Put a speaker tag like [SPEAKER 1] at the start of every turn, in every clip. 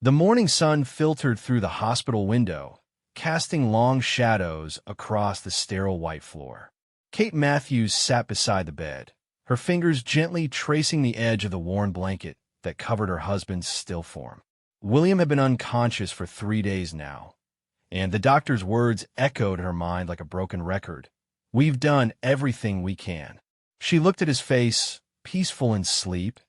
[SPEAKER 1] The morning sun filtered through the hospital window, casting long shadows across the sterile white floor. Kate Matthews sat beside the bed, her fingers gently tracing the edge of the worn blanket that covered her husband's still form. William had been unconscious for 3 days now, and the doctor's words echoed in her mind like a broken record. "We've done everything we can." She looked at his face, peaceful in sleep,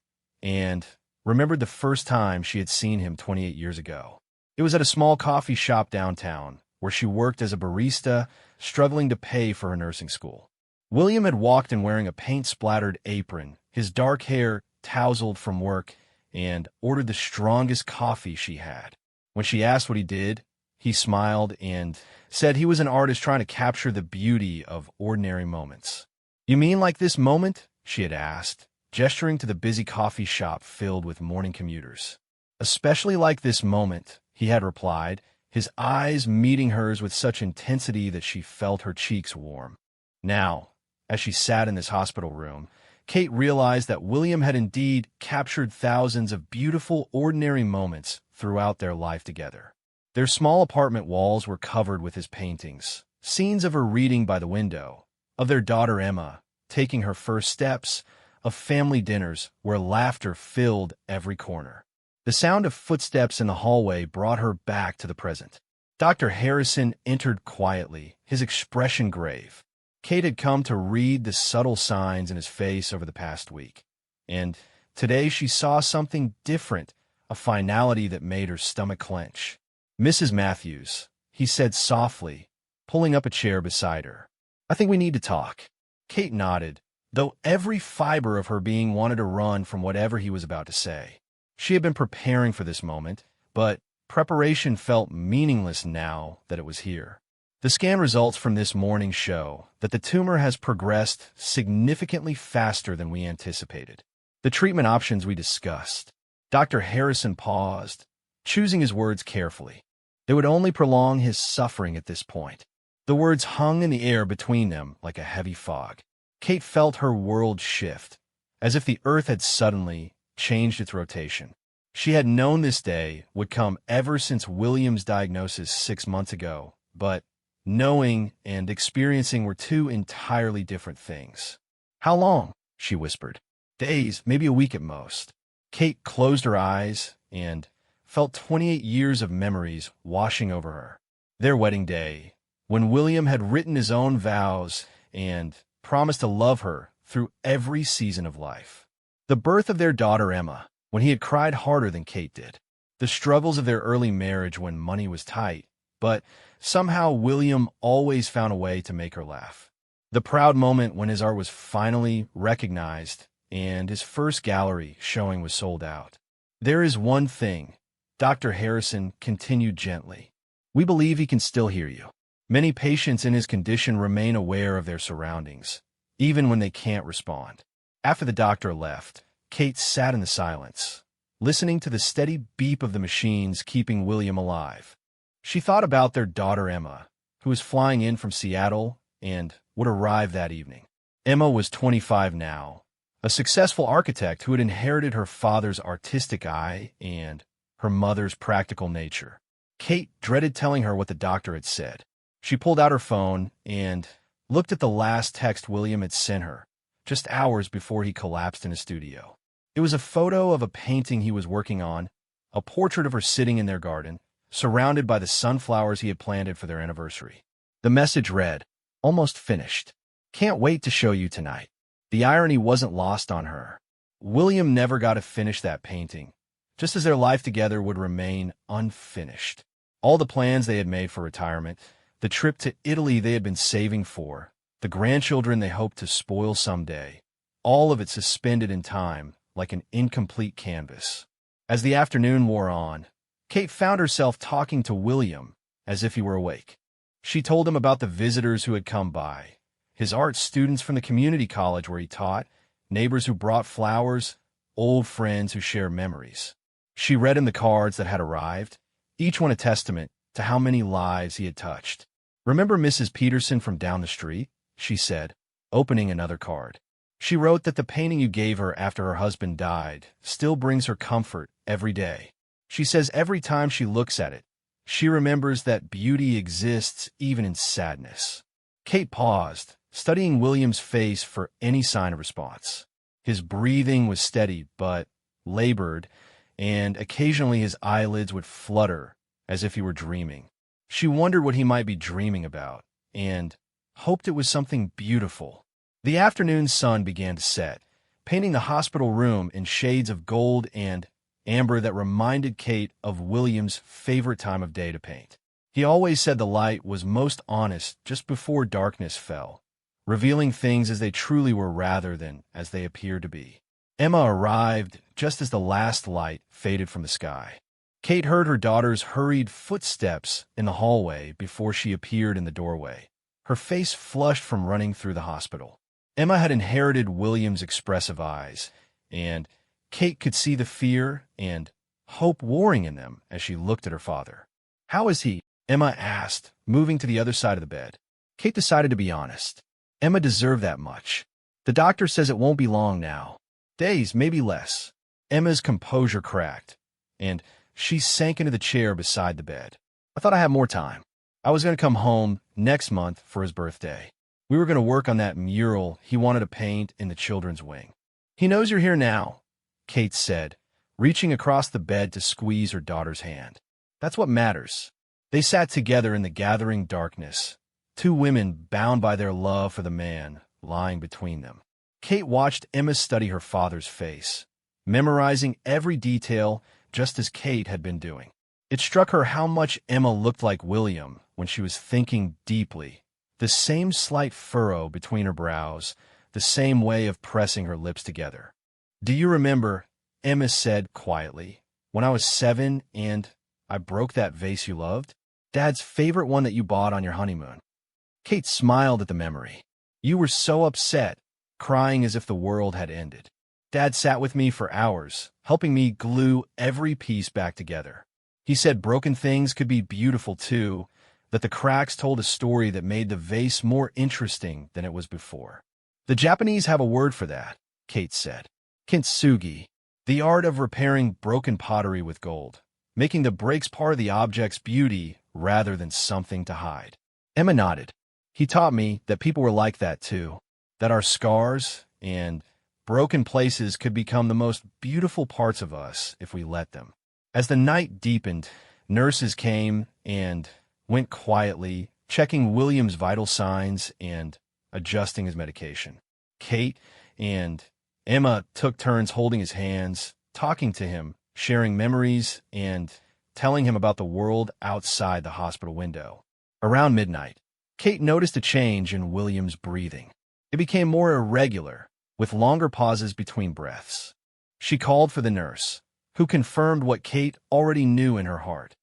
[SPEAKER 1] and remembered the first time she had seen him 28 years ago. It was at a small coffee shop downtown, where she worked as a barista, struggling to pay for her nursing school. William had walked in wearing a paint-splattered apron, his dark hair tousled from work, and ordered the strongest coffee she had. When she asked what he did, he smiled and said he was an artist trying to capture the beauty of ordinary moments. "You mean like this moment?" she had asked, gesturing to the busy coffee shop filled with morning commuters. "Especially like this moment," he had replied, his eyes meeting hers with such intensity that she felt her cheeks warm. Now, as she sat in this hospital room, Kate realized that William had indeed captured thousands of beautiful, ordinary moments throughout their life together. Their small apartment walls were covered with his paintings, scenes of her reading by the window, of their daughter Emma taking her first steps, of family dinners where laughter filled every corner. The sound of footsteps in the hallway brought her back to the present. Dr. Harrison entered quietly, his expression grave. Kate had come to read the subtle signs in his face over the past week, and today she saw something different, a finality that made her stomach clench. "Mrs. Matthews," he said softly, pulling up a chair beside her. "I think we need to talk." Kate nodded, though every fiber of her being wanted to run from whatever he was about to say. She had been preparing for this moment, but preparation felt meaningless now that it was here. "The scan results from this morning show that the tumor has progressed significantly faster than we anticipated. The treatment options we discussed." Dr. Harrison paused, choosing his words carefully. They would only prolong his suffering at this point. The words hung in the air between them like a heavy fog. Kate felt her world shift, as if the earth had suddenly changed its rotation. She had known this day would come ever since William's diagnosis 6 months ago, but knowing and experiencing were two entirely different things. "How long?" she whispered. "Days, maybe a week at most." Kate closed her eyes and felt 28 years of memories washing over her. Their wedding day, when William had written his own vows and promised to love her through every season of life. The birth of their daughter Emma, when he had cried harder than Kate did. The struggles of their early marriage when money was tight, but somehow William always found a way to make her laugh. The proud moment when his art was finally recognized and his first gallery showing was sold out. "There is one thing," Dr. Harrison continued gently. "We believe he can still hear you. Many patients in his condition remain aware of their surroundings, even when they can't respond." After the doctor left, Kate sat in the silence, listening to the steady beep of the machines keeping William alive. She thought about their daughter Emma, who was flying in from Seattle and would arrive that evening. Emma was 25 now, a successful architect who had inherited her father's artistic eye and her mother's practical nature. Kate dreaded telling her what the doctor had said. She pulled out her phone and looked at the last text William had sent her, just hours before he collapsed in his studio. It was a photo of a painting he was working on, a portrait of her sitting in their garden, surrounded by the sunflowers he had planted for their anniversary. The message read, "Almost finished. Can't wait to show you tonight." The irony wasn't lost on her. William never got to finish that painting, just as their life together would remain unfinished. All the plans they had made for retirement, the trip to Italy they had been saving for, the grandchildren they hoped to spoil someday, all of it suspended in time like an incomplete canvas. As the afternoon wore on, Kate found herself talking to William as if he were awake. She told him about the visitors who had come by, his art students from the community college where he taught, neighbors who brought flowers, old friends who shared memories. She read him the cards that had arrived, each one a testament to how many lives he had touched. "Remember Mrs. Peterson from down the street?" she said, opening another card. "She wrote that the painting you gave her after her husband died still brings her comfort every day." She says every time she looks at it, she remembers that beauty exists even in sadness. Kate paused, studying William's face for any sign of response. His breathing was steady but labored, and occasionally his eyelids would flutter as if he were dreaming. She wondered what he might be dreaming about, and hoped it was something beautiful. The afternoon sun began to set, painting the hospital room in shades of gold and amber that reminded Kate of William's favorite time of day to paint. He always said the light was most honest just before darkness fell, revealing things as they truly were rather than as they appeared to be. Emma arrived just as the last light faded from the sky. Kate heard her daughter's hurried footsteps in the hallway before she appeared in the doorway, her face flushed from running through the hospital. Emma had inherited William's expressive eyes, and Kate could see the fear and hope warring in them as she looked at her father. "How is he?" Emma asked, moving to the other side of the bed. Kate decided to be honest. Emma deserved that much. "The doctor says it won't be long now. Days, maybe less." Emma's composure cracked, and she sank into the chair beside the bed. "I thought I had more time. I was going to come home next month for his birthday. We were going to work on that mural he wanted to paint in the children's wing." "He knows you're here now," Kate said, reaching across the bed to squeeze her daughter's hand. "That's what matters." They sat together in the gathering darkness, two women bound by their love for the man lying between them. Kate watched Emma study her father's face, memorizing every detail just as Kate had been doing. It struck her how much Emma looked like William when she was thinking deeply. The same slight furrow between her brows, the same way of pressing her lips together. "Do you remember," Emma said quietly, "when I was 7 and I broke that vase you loved? Dad's favorite one that you bought on your honeymoon." Kate smiled at the memory. "You were so upset, crying as if the world had ended. Dad sat with me for hours, helping me glue every piece back together. He said broken things could be beautiful too, that the cracks told a story that made the vase more interesting than it was before." "The Japanese have a word for that," Kate said. "Kintsugi, the art of repairing broken pottery with gold, making the breaks part of the object's beauty rather than something to hide." Emma nodded. "He taught me that people were like that too, that our scars and broken places could become the most beautiful parts of us if we let them." As the night deepened, nurses came and went quietly, checking William's vital signs and adjusting his medication. Kate and Emma took turns holding his hands, talking to him, sharing memories, and telling him about the world outside the hospital window. Around midnight, Kate noticed a change in William's breathing. It became more irregular, with longer pauses between breaths. She called for the nurse, who confirmed what Kate already knew in her heart.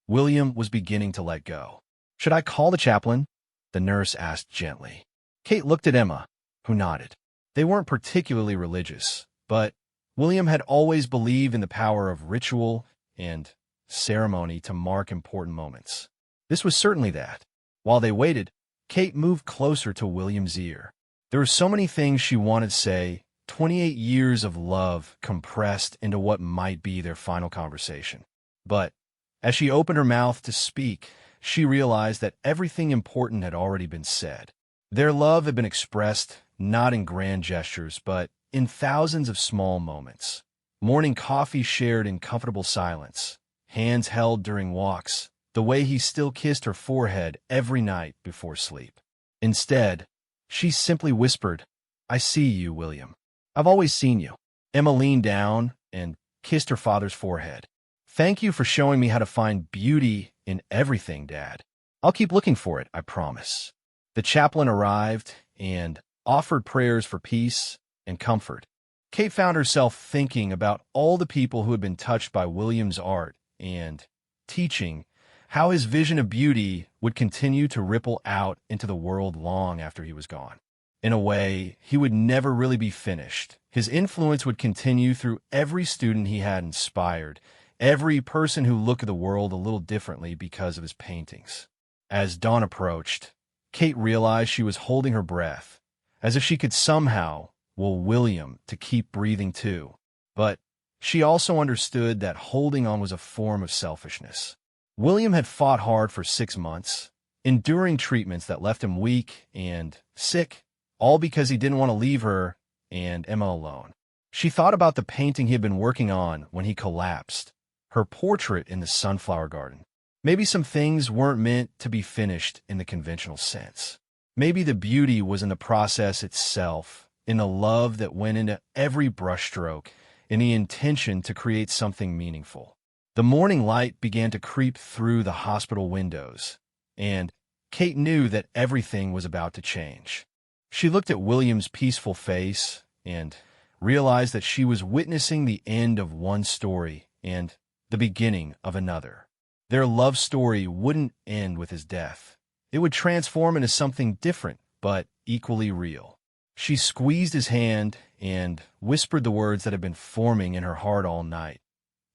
[SPEAKER 1] William was beginning to let go. "Should I call the chaplain?" the nurse asked gently. Kate looked at Emma, who nodded. They weren't particularly religious, but William had always believed in the power of ritual and ceremony to mark important moments. This was certainly that. While they waited, Kate moved closer to William's ear. There were so many things she wanted to say, 28 years of love compressed into what might be their final conversation. But as she opened her mouth to speak, she realized that everything important had already been said. Their love had been expressed not in grand gestures, but in thousands of small moments. Morning coffee shared in comfortable silence, hands held during walks, the way he still kissed her forehead every night before sleep. Instead, she simply whispered, "I see you, William. I've always seen you." Emma leaned down and kissed her father's forehead. "Thank you for showing me how to find beauty in everything, Dad. I'll keep looking for it, I promise." The chaplain arrived and offered prayers for peace and comfort. Kate found herself thinking about all the people who had been touched by William's art and teaching, how his vision of beauty would continue to ripple out into the world long after he was gone. In a way, he would never really be finished. His influence would continue through every student he had inspired, every person who looked at the world a little differently because of his paintings. As dawn approached, Kate realized she was holding her breath, as if she could somehow will William to keep breathing too. But She also understood that holding on was a form of selfishness. William had fought hard for 6 months, enduring treatments that left him weak and sick, all because he didn't want to leave her and Emma alone. She thought about the painting he had been working on when he collapsed, her portrait in the sunflower garden. Maybe some things weren't meant to be finished in the conventional sense. Maybe the beauty was in the process itself, in the love that went into every brushstroke, in the intention to create something meaningful. The morning light began to creep through the hospital windows, and Kate knew that everything was about to change. She looked at William's peaceful face and realized that she was witnessing the end of one story and the beginning of another. Their love story wouldn't end with his death. It would transform into something different, but equally real. She squeezed his hand and whispered the words that had been forming in her heart all night.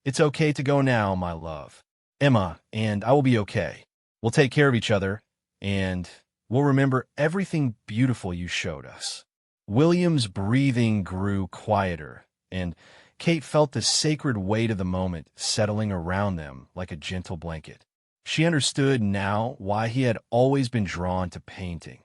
[SPEAKER 1] "It's okay to go now, my love. Emma and I will be okay. We'll take care of each other, and we'll remember everything beautiful you showed us." William's breathing grew quieter, and Kate felt the sacred weight of the moment settling around them like a gentle blanket. She understood now why he had always been drawn to painting.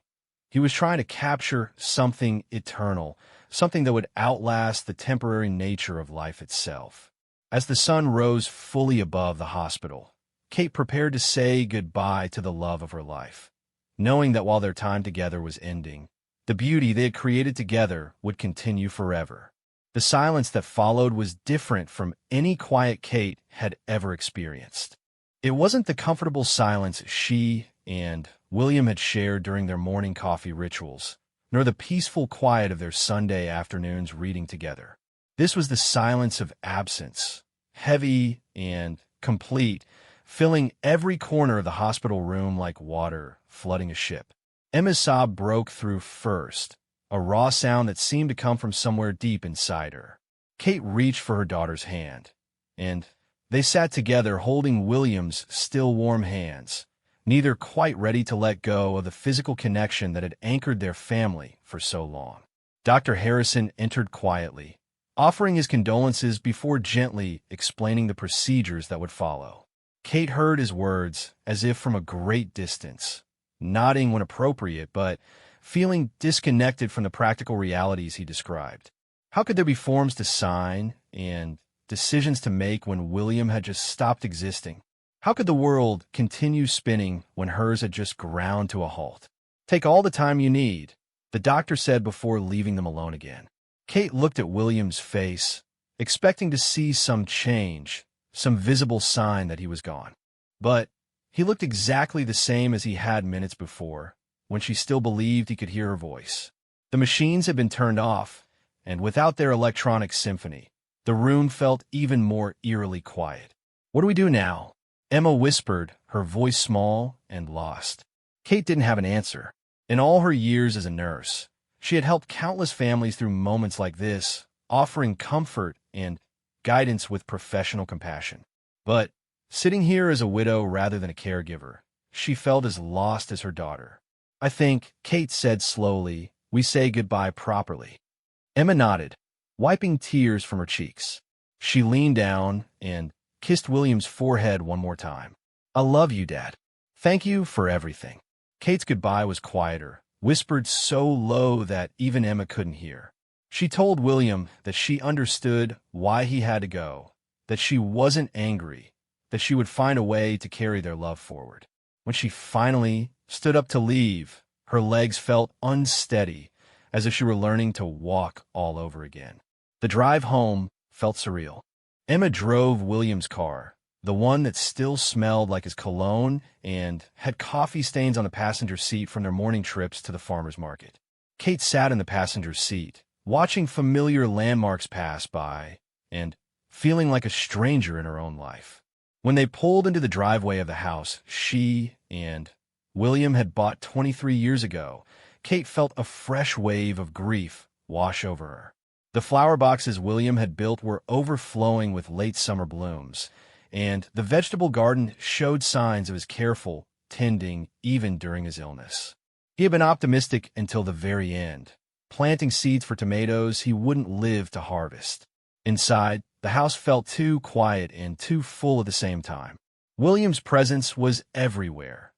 [SPEAKER 1] He was trying to capture something eternal, something that would outlast the temporary nature of life itself. As the sun rose fully above the hospital, Kate prepared to say goodbye to the love of her life, knowing that while their time together was ending, the beauty they had created together would continue forever. The silence that followed was different from any quiet Kate had ever experienced. It wasn't the comfortable silence she and William had shared during their morning coffee rituals, nor the peaceful quiet of their Sunday afternoons reading together. This was the silence of absence, heavy and complete, filling every corner of the hospital room like water flooding a ship. Emma's sob broke through first, a raw sound that seemed to come from somewhere deep inside her. Kate reached for her daughter's hand, and they sat together holding William's still warm hands, neither quite ready to let go of the physical connection that had anchored their family for so long. Dr. Harrison entered quietly, offering his condolences before gently explaining the procedures that would follow. Kate heard his words as if from a great distance, nodding when appropriate, but feeling disconnected from the practical realities he described. How could there be forms to sign and decisions to make when William had just stopped existing? How could the world continue spinning when hers had just ground to a halt? "Take all the time you need," the doctor said before leaving them alone again. Kate looked at William's face, expecting to see some change, some visible sign that he was gone. But he looked exactly the same as he had minutes before, when she still believed he could hear her voice. The machines had been turned off, and without their electronic symphony, the room felt even more eerily quiet. "What do we do now?" Emma whispered, her voice small and lost. Kate didn't have an answer. In all her years as a nurse, she had helped countless families through moments like this, offering comfort and guidance with professional compassion. But sitting here as a widow rather than a caregiver, she felt as lost as her daughter. "I think," Kate said slowly, "we say goodbye properly." Emma nodded, wiping tears from her cheeks. She leaned down and kissed William's forehead one more time. "I love you, Dad. Thank you for everything." Kate's goodbye was quieter, whispered so low that even Emma couldn't hear. She told William that she understood why he had to go, that she wasn't angry, that she would find a way to carry their love forward. When she finally stood up to leave, her legs felt unsteady, as if she were learning to walk all over again. The drive home felt surreal. Emma drove William's car, the one that still smelled like his cologne and had coffee stains on the passenger seat from their morning trips to the farmer's market. Kate sat in the passenger seat, watching familiar landmarks pass by and feeling like a stranger in her own life. When they pulled into the driveway of the house she and William had bought 23 years ago, Kate felt a fresh wave of grief wash over her. The flower boxes William had built were overflowing with late summer blooms, and the vegetable garden showed signs of his careful tending even during his illness. He had been optimistic until the very end, planting seeds for tomatoes he wouldn't live to harvest. Inside, The house felt too quiet and too full at the same time. William's presence was everywhere.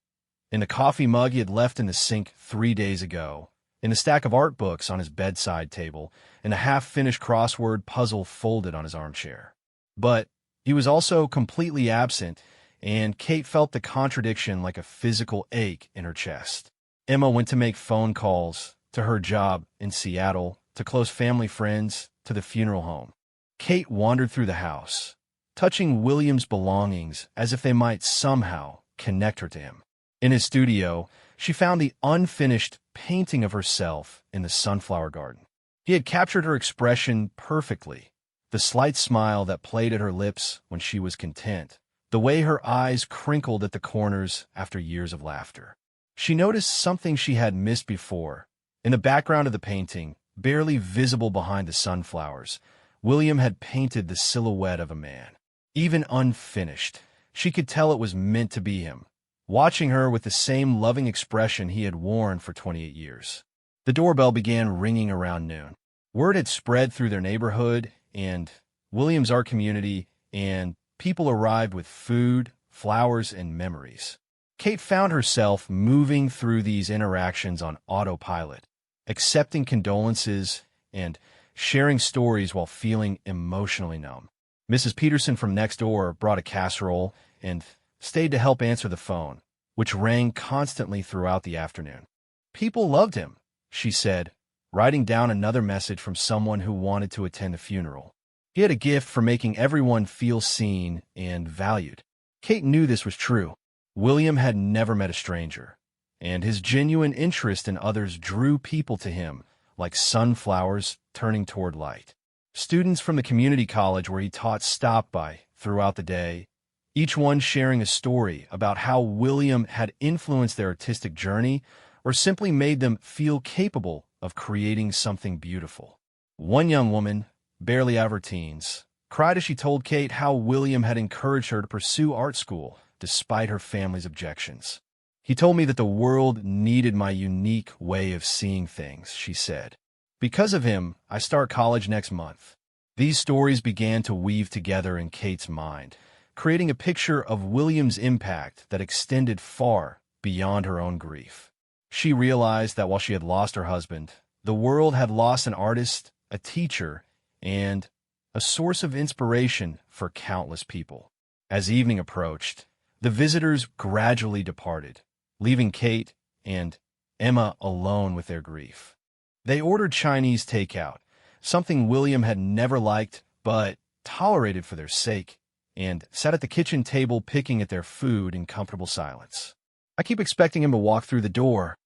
[SPEAKER 1] In the coffee mug he had left in the sink 3 days ago, in a stack of art books on his bedside table, and a half-finished crossword puzzle folded on his armchair. But he was also completely absent, and Kate felt the contradiction like a physical ache in her chest. Emma went to make phone calls, to her job in Seattle, to close family friends, to the funeral home. Kate wandered through the house, touching William's belongings as if they might somehow connect her to him. In his studio, she found the unfinished painting of herself in the sunflower garden. He had captured her expression perfectly, the slight smile that played at her lips when she was content, the way her eyes crinkled at the corners after years of laughter. She noticed something she had missed before. In the background of the painting, barely visible behind the sunflowers, William had painted the silhouette of a man. Even unfinished, she could tell it was meant to be him, watching her with the same loving expression he had worn for 28 years. The doorbell began ringing around noon. Word had spread through their neighborhood and William's art community, and people arrived with food, flowers, and memories. Kate found herself moving through these interactions on autopilot, accepting condolences and sharing stories while feeling emotionally numb. Mrs. Peterson from next door brought a casserole and stayed to help answer the phone, which rang constantly throughout the afternoon. People loved him, she said, writing down another message from someone who wanted to attend the funeral. He had a gift for making everyone feel seen and valued. Kate knew this was true. William had never met a stranger, and his genuine interest in others drew people to him like sunflowers turning toward light. Students from the community college where he taught stopped by throughout the day, each one sharing a story about how William had influenced their artistic journey or simply made them feel capable of creating something beautiful. One young woman, barely out of her teens, cried as she told Kate how William had encouraged her to pursue art school despite her family's objections. He told me that the world needed my unique way of seeing things, she said. Because of him, I start college next month. These stories began to weave together in Kate's mind, creating a picture of William's impact that extended far beyond her own grief. She realized that while she had lost her husband, the world had lost an artist, a teacher, and a source of inspiration for countless people. As evening approached, the visitors gradually departed, leaving Kate and Emma alone with their grief. They ordered Chinese takeout, something William had never liked but tolerated for their sake, and sat at the kitchen table picking at their food in comfortable silence. I keep expecting him to walk through the door,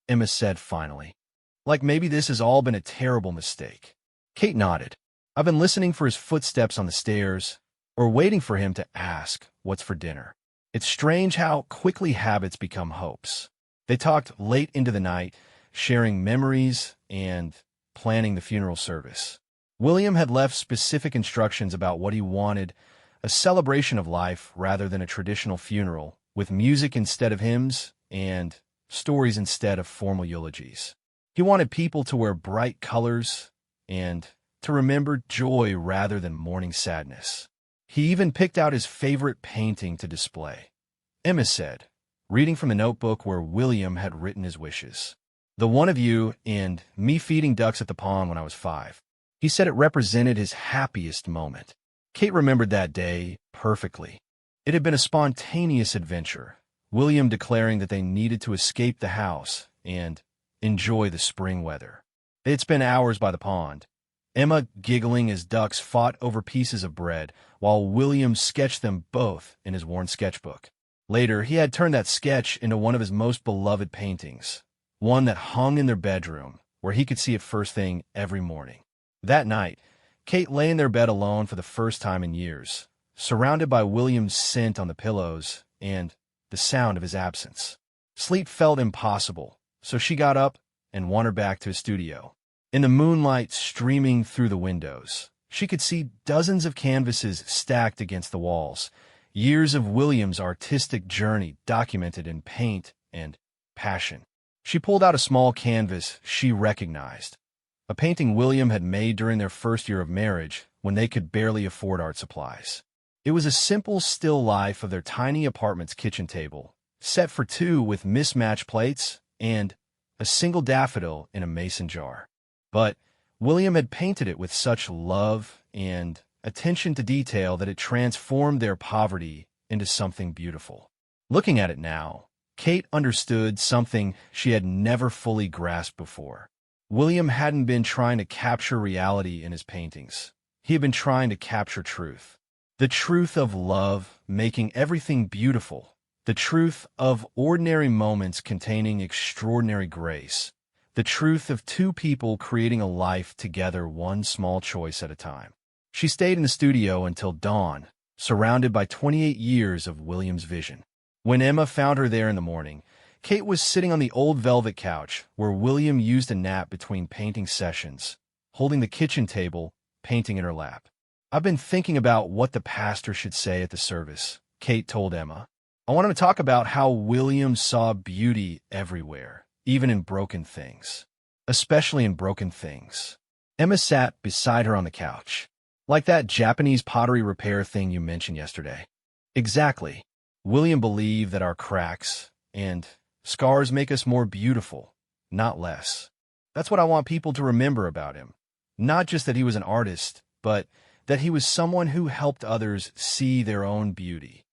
[SPEAKER 1] Emma said finally. Like maybe this has all been a terrible mistake. Kate nodded. I've been listening for his footsteps on the stairs, or waiting for him to ask what's for dinner. It's strange how quickly habits become hopes. They talked late into the night, sharing memories and planning the funeral service. William had left specific instructions about what he wanted, a celebration of life rather than a traditional funeral, with music instead of hymns and stories instead of formal eulogies. He wanted people to wear bright colors and to remember joy rather than mourning sadness. He even picked out his favorite painting to display. Emma said, reading from the notebook where William had written his wishes. The one of you and me feeding ducks at the pond when I was 5. He said it represented his happiest moment. Kate remembered that day perfectly. It had been a spontaneous adventure, William declaring that they needed to escape the house and enjoy the spring weather. They had spent hours by the pond, Emma giggling as ducks fought over pieces of bread, while William sketched them both in his worn sketchbook. Later, he had turned that sketch into one of his most beloved paintings, one that hung in their bedroom, where he could see it first thing every morning. That night, Kate lay in their bed alone for the first time in years, surrounded by William's scent on the pillows and the sound of his absence. Sleep felt impossible, so she got up and wandered back to his studio. In the moonlight streaming through the windows, she could see dozens of canvases stacked against the walls, years of William's artistic journey documented in paint and passion. She pulled out a small canvas she recognized, a painting William had made during their first year of marriage when they could barely afford art supplies. It was a simple still life of their tiny apartment's kitchen table, set for two with mismatched plates and a single daffodil in a mason jar. But William had painted it with such love and attention to detail that it transformed their poverty into something beautiful. Looking at it now, Kate understood something she had never fully grasped before. William hadn't been trying to capture reality in his paintings. He had been trying to capture truth. The truth of love making everything beautiful. The truth of ordinary moments containing extraordinary grace. The truth of two people creating a life together, one small choice at a time. She stayed in the studio until dawn, surrounded by 28 years of William's vision. When Emma found her there in the morning, Kate was sitting on the old velvet couch where William used a nap between painting sessions, holding the kitchen table, painting in her lap. "I've been thinking about what the pastor should say at the service," Kate told Emma. "I want him to talk about how William saw beauty everywhere, even in broken things. Especially in broken things." Emma sat beside her on the couch. "Like that Japanese pottery repair thing you mentioned yesterday." "Exactly. William believed that our cracks and scars make us more beautiful, not less. That's what I want people to remember about him. Not just that he was an artist, but that he was someone who helped others see their own beauty."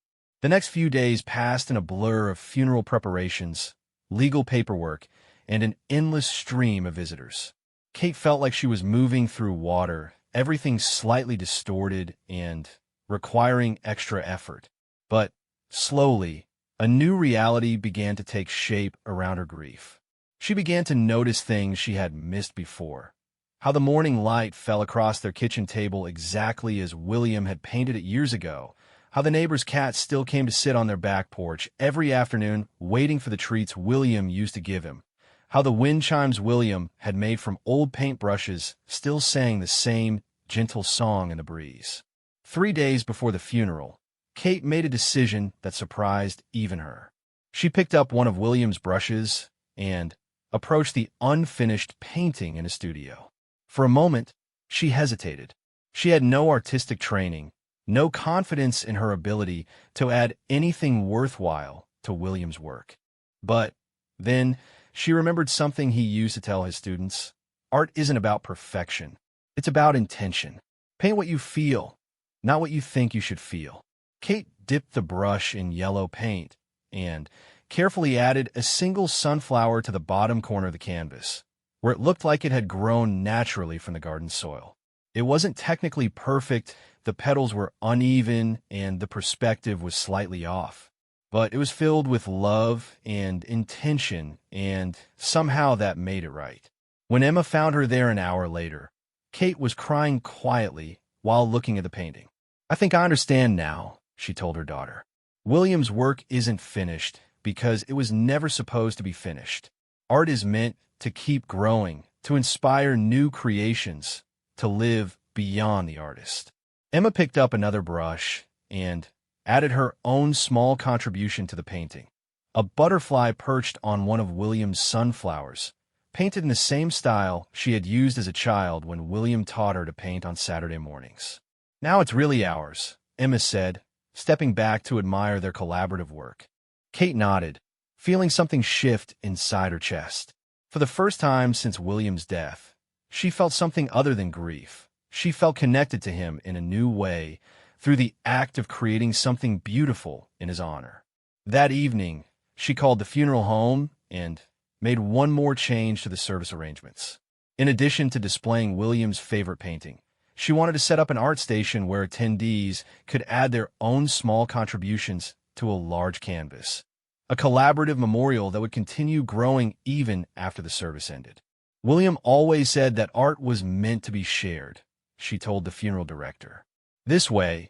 [SPEAKER 1] The next few days passed in a blur of funeral preparations, legal paperwork, and an endless stream of visitors. Kate felt like she was moving through water, everything slightly distorted and requiring extra effort. But slowly, a new reality began to take shape around her grief. She began to notice things she had missed before. How the morning light fell across their kitchen table exactly as William had painted it years ago. How the neighbor's cat still came to sit on their back porch every afternoon, waiting for the treats William used to give him. How the wind chimes William had made from old paintbrushes still sang the same gentle song in the breeze. 3 days before the funeral, Kate made a decision that surprised even her. She picked up one of William's brushes and approached the unfinished painting in his studio. For a moment, she hesitated. She had no artistic training, no confidence in her ability to add anything worthwhile to William's work. But then she remembered something he used to tell his students. Art isn't about perfection. It's about intention. Paint what you feel, not what you think you should feel. Kate dipped the brush in yellow paint and carefully added a single sunflower to the bottom corner of the canvas, where it looked like it had grown naturally from the garden soil. It wasn't technically perfect, the petals were uneven, and the perspective was slightly off. But it was filled with love and intention, and somehow that made it right. When Emma found her there an hour later, Kate was crying quietly while looking at the painting. "I think I understand now," she told her daughter. "William's work isn't finished because it was never supposed to be finished. Art is meant to keep growing, to inspire new creations, to live beyond the artist." Emma picked up another brush and added her own small contribution to the painting. A butterfly perched on one of William's sunflowers, painted in the same style she had used as a child when William taught her to paint on Saturday mornings. "Now it's really ours," Emma said, stepping back to admire their collaborative work. Kate nodded, feeling something shift inside her chest. For the first time since William's death, she felt something other than grief. She felt connected to him in a new way through the act of creating something beautiful in his honor. That evening, she called the funeral home and made one more change to the service arrangements. In addition to displaying William's favorite painting, she wanted to set up an art station where attendees could add their own small contributions to a large canvas. A collaborative memorial that would continue growing even after the service ended. "William always said that art was meant to be shared," she told the funeral director. "This way,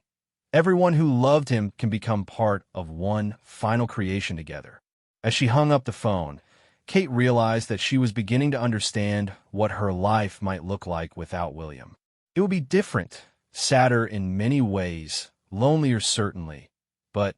[SPEAKER 1] everyone who loved him can become part of one final creation together." As she hung up the phone, Kate realized that she was beginning to understand what her life might look like without William. It would be different, sadder in many ways, lonelier certainly, but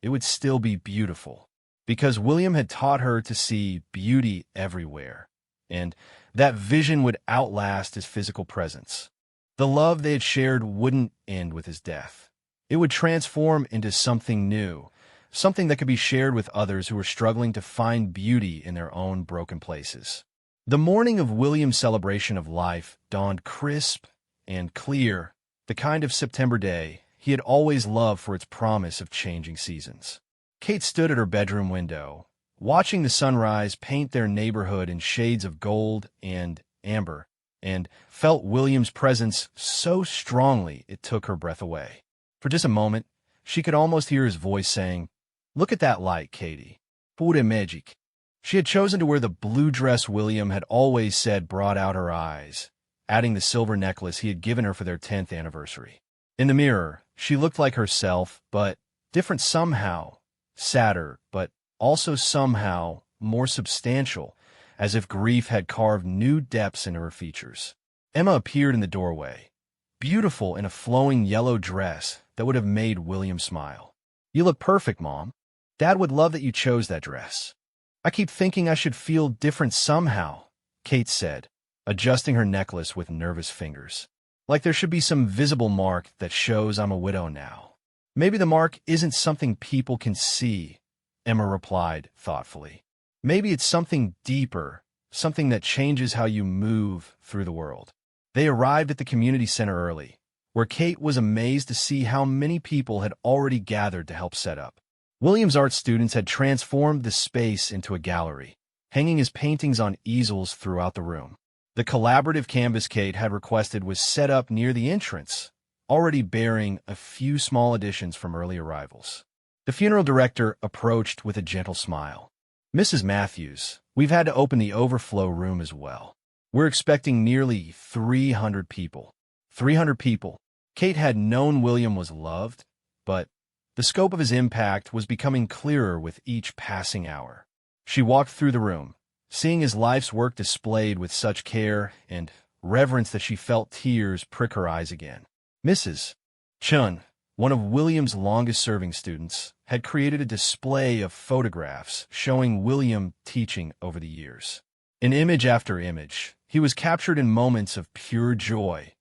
[SPEAKER 1] it would still be beautiful. Because William had taught her to see beauty everywhere, and that vision would outlast his physical presence. The love they had shared wouldn't end with his death. It would transform into something new, something that could be shared with others who were struggling to find beauty in their own broken places. The morning of William's celebration of life dawned crisp and clear, the kind of September day he had always loved for its promise of changing seasons. Kate stood at her bedroom window, watching the sunrise paint their neighborhood in shades of gold and amber, and felt William's presence so strongly it took her breath away. For just a moment, she could almost hear his voice saying, "Look at that light, Katie. Pure magic." She had chosen to wear the blue dress William had always said brought out her eyes, adding the silver necklace he had given her for their 10th anniversary. In the mirror, she looked like herself, but different somehow, sadder, but also somehow more substantial, as if grief had carved new depths into her features. Emma appeared in the doorway, beautiful in a flowing yellow dress that would have made William smile. "You look perfect, Mom. Dad would love that you chose that dress." "I keep thinking I should feel different somehow," Kate said, adjusting her necklace with nervous fingers. "Like there should be some visible mark that shows I'm a widow now." "Maybe the mark isn't something people can see," Emma replied thoughtfully. "Maybe it's something deeper, something that changes how you move through the world." They arrived at the community center early, where Kate was amazed to see how many people had already gathered to help set up. William's art students had transformed the space into a gallery, hanging his paintings on easels throughout the room. The collaborative canvas Kate had requested was set up near the entrance, already bearing a few small additions from early arrivals. The funeral director approached with a gentle smile. "Mrs. Matthews, we've had to open the overflow room as well. We're expecting nearly 300 people." 300 people. Kate had known William was loved, but the scope of his impact was becoming clearer with each passing hour. She walked through the room, seeing his life's work displayed with such care and reverence that she felt tears prick her eyes again. Mrs. Chun, one of William's longest-serving students, had created a display of photographs showing William teaching over the years. In image after image, he was captured in moments of pure joy,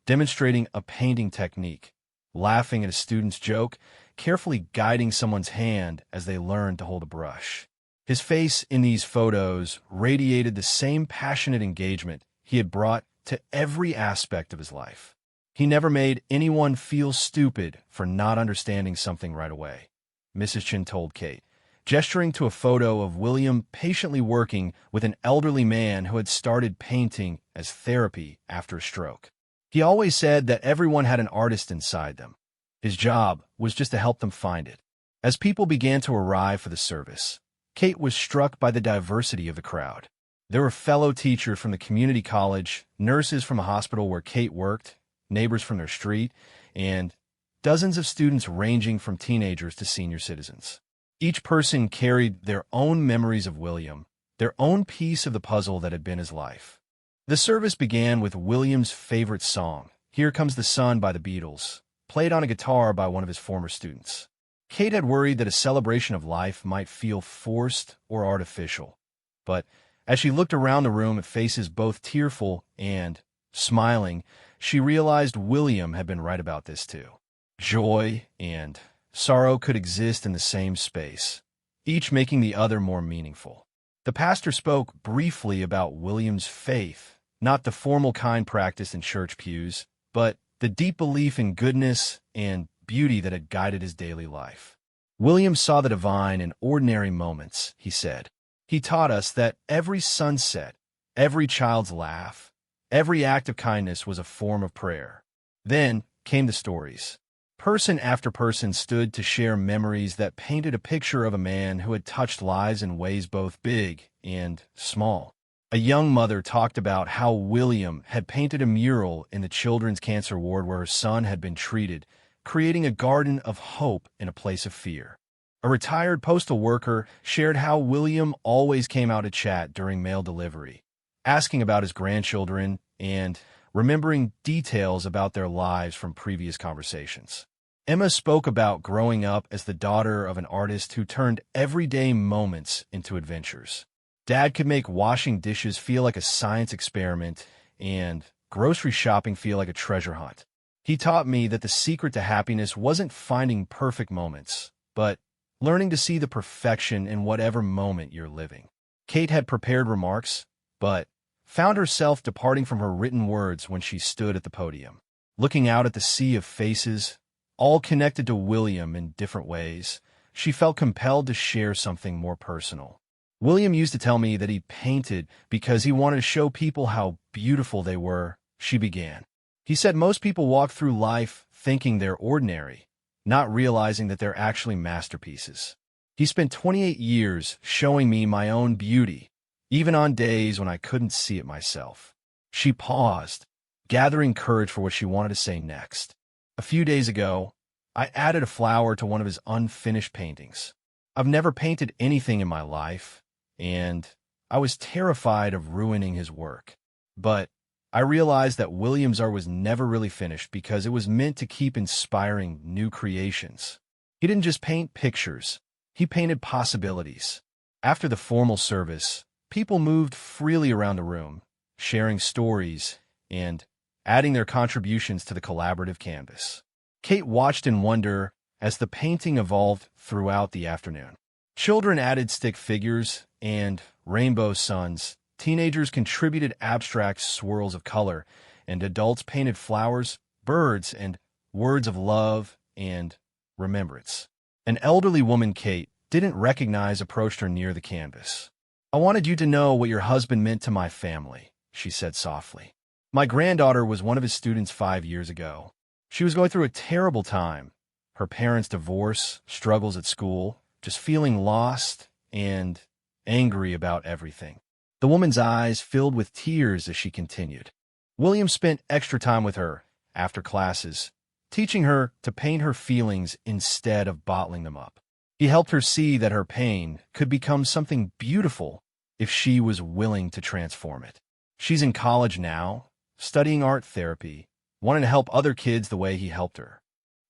[SPEAKER 1] demonstrating a painting technique, laughing at a student's joke, carefully guiding someone's hand as they learned to hold a brush. His face in these photos radiated the same passionate engagement he had brought to every aspect of his life. He never made anyone feel stupid for not understanding something right away, Mrs. Chin told Kate, gesturing to a photo of William patiently working with an elderly man who had started painting as therapy after a stroke. He always said that everyone had an artist inside them. His job was just to help them find it. As people began to arrive for the service, Kate was struck by the diversity of the crowd. There were fellow teachers from the community college, nurses from a hospital where Kate worked, neighbors from their street, and dozens of students ranging from teenagers to senior citizens. Each person carried their own memories of William, their own piece of the puzzle that had been his life. The service began with William's favorite song, "Here Comes the Sun" by the Beatles, played on a guitar by one of his former students. Kate had worried that a celebration of life might feel forced or artificial, but as she looked around the room at faces both tearful and smiling, she realized William had been right about this too. Joy and sorrow could exist in the same space, each making the other more meaningful. The pastor spoke briefly about William's faith, not the formal kind practiced in church pews, but the deep belief in goodness and beauty that had guided his daily life. William saw the divine in ordinary moments, he said. He taught us that every sunset, every child's laugh, every act of kindness was a form of prayer. Then came the stories. Person after person stood to share memories that painted a picture of a man who had touched lives in ways both big and small. A young mother talked about how William had painted a mural in the children's cancer ward where her son had been treated, creating a garden of hope in a place of fear. A retired postal worker shared how William always came out to chat during mail delivery, asking about his grandchildren and remembering details about their lives from previous conversations. Emma spoke about growing up as the daughter of an artist who turned everyday moments into adventures. Dad could make washing dishes feel like a science experiment and grocery shopping feel like a treasure hunt. He taught me that the secret to happiness wasn't finding perfect moments, but learning to see the perfection in whatever moment you're living. Kate had prepared remarks, but found herself departing from her written words when she stood at the podium. Looking out at the sea of faces, all connected to William in different ways, she felt compelled to share something more personal. William used to tell me that he painted because he wanted to show people how beautiful they were, she began. He said most people walk through life thinking they're ordinary, not realizing that they're actually masterpieces. He spent 28 years showing me my own beauty, even on days when I couldn't see it myself. She paused, gathering courage for what she wanted to say next. A few days ago, I added a flower to one of his unfinished paintings. I've never painted anything in my life, and I was terrified of ruining his work. But I realized that William's art was never really finished because it was meant to keep inspiring new creations. He didn't just paint pictures, he painted possibilities. After the formal service, people moved freely around the room, sharing stories and adding their contributions to the collaborative canvas. Kate watched in wonder as the painting evolved throughout the afternoon. Children added stick figures and rainbow suns. Teenagers contributed abstract swirls of color, and adults painted flowers, birds, and words of love and remembrance. An elderly woman Kate didn't recognize approached her near the canvas. "I wanted you to know what your husband meant to my family," she said softly. "My granddaughter was one of his students 5 years ago. She was going through a terrible time. Her parents' divorce, struggles at school, just feeling lost and angry about everything." The woman's eyes filled with tears as she continued. William spent extra time with her after classes, teaching her to paint her feelings instead of bottling them up. He helped her see that her pain could become something beautiful if she was willing to transform it. She's in college now, studying art therapy, wanting to help other kids the way he helped her.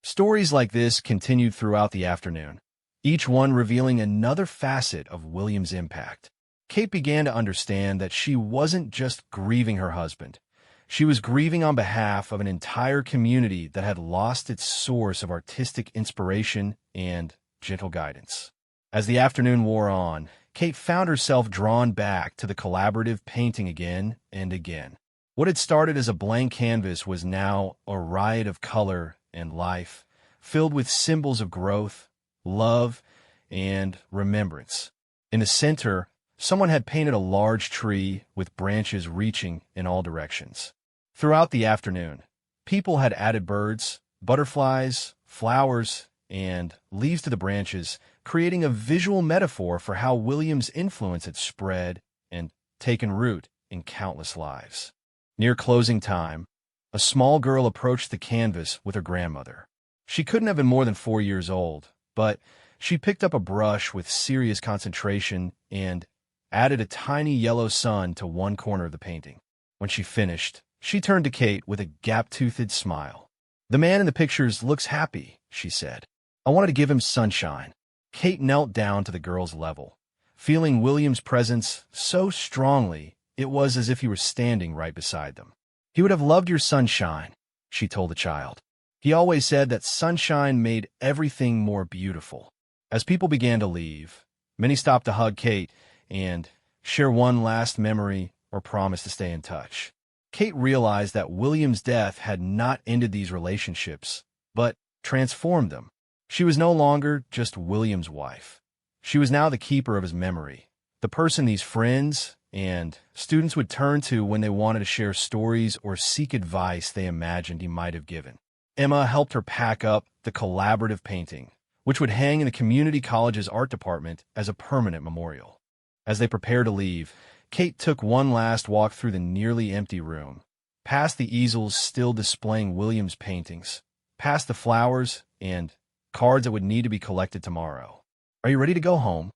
[SPEAKER 1] Stories like this continued throughout the afternoon, each one revealing another facet of William's impact. Kate began to understand that she wasn't just grieving her husband. She was grieving on behalf of an entire community that had lost its source of artistic inspiration and gentle guidance. As the afternoon wore on, Kate found herself drawn back to the collaborative painting again and again. What had started as a blank canvas was now a riot of color and life, filled with symbols of growth, love, and remembrance. In the center, someone had painted a large tree with branches reaching in all directions. Throughout the afternoon, people had added birds, butterflies, flowers, and leaves to the branches, creating a visual metaphor for how William's influence had spread and taken root in countless lives. Near closing time, a small girl approached the canvas with her grandmother. She couldn't have been more than 4 years old, but she picked up a brush with serious concentration and added a tiny yellow sun to one corner of the painting. When she finished, she turned to Kate with a gap-toothed smile. "The man in the pictures looks happy," she said. "I wanted to give him sunshine." Kate knelt down to the girl's level, feeling William's presence so strongly it was as if he were standing right beside them. "He would have loved your sunshine," she told the child. "He always said that sunshine made everything more beautiful." As people began to leave, many stopped to hug Kate and share one last memory or promise to stay in touch. Kate realized that William's death had not ended these relationships, but transformed them. She was no longer just William's wife. She was now the keeper of his memory, the person these friends and students would turn to when they wanted to share stories or seek advice they imagined he might have given. Emma helped her pack up the collaborative painting, which would hang in the community college's art department as a permanent memorial. As they prepared to leave, Kate took one last walk through the nearly empty room, past the easels still displaying William's paintings, past the flowers and cards that would need to be collected tomorrow. "Are you ready to go home?"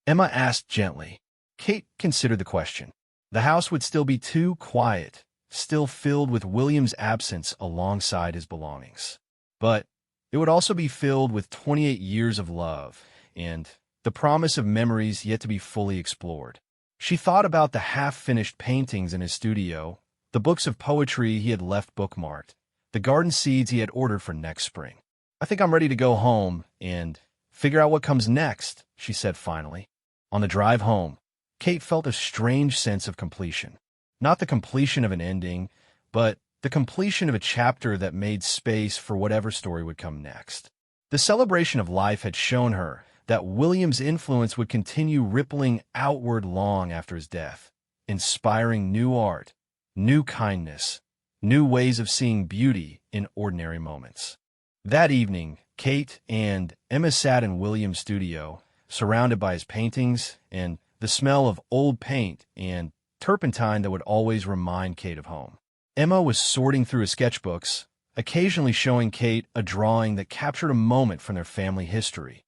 [SPEAKER 1] Emma asked gently. Kate considered the question. The house would still be too quiet, still filled with William's absence alongside his belongings. But it would also be filled with 28 years of love and the promise of memories yet to be fully explored. She thought about the half-finished paintings in his studio, the books of poetry he had left bookmarked, the garden seeds he had ordered for next spring. "I think I'm ready to go home and figure out what comes next," she said finally. On the drive home, Kate felt a strange sense of completion. Not the completion of an ending, but the completion of a chapter that made space for whatever story would come next. The celebration of life had shown her that William's influence would continue rippling outward long after his death, inspiring new art, new kindness, new ways of seeing beauty in ordinary moments. That evening, Kate and Emma sat in William's studio, surrounded by his paintings and the smell of old paint and turpentine that would always remind Kate of home. Emma was sorting through his sketchbooks, occasionally showing Kate a drawing that captured a moment from their family history.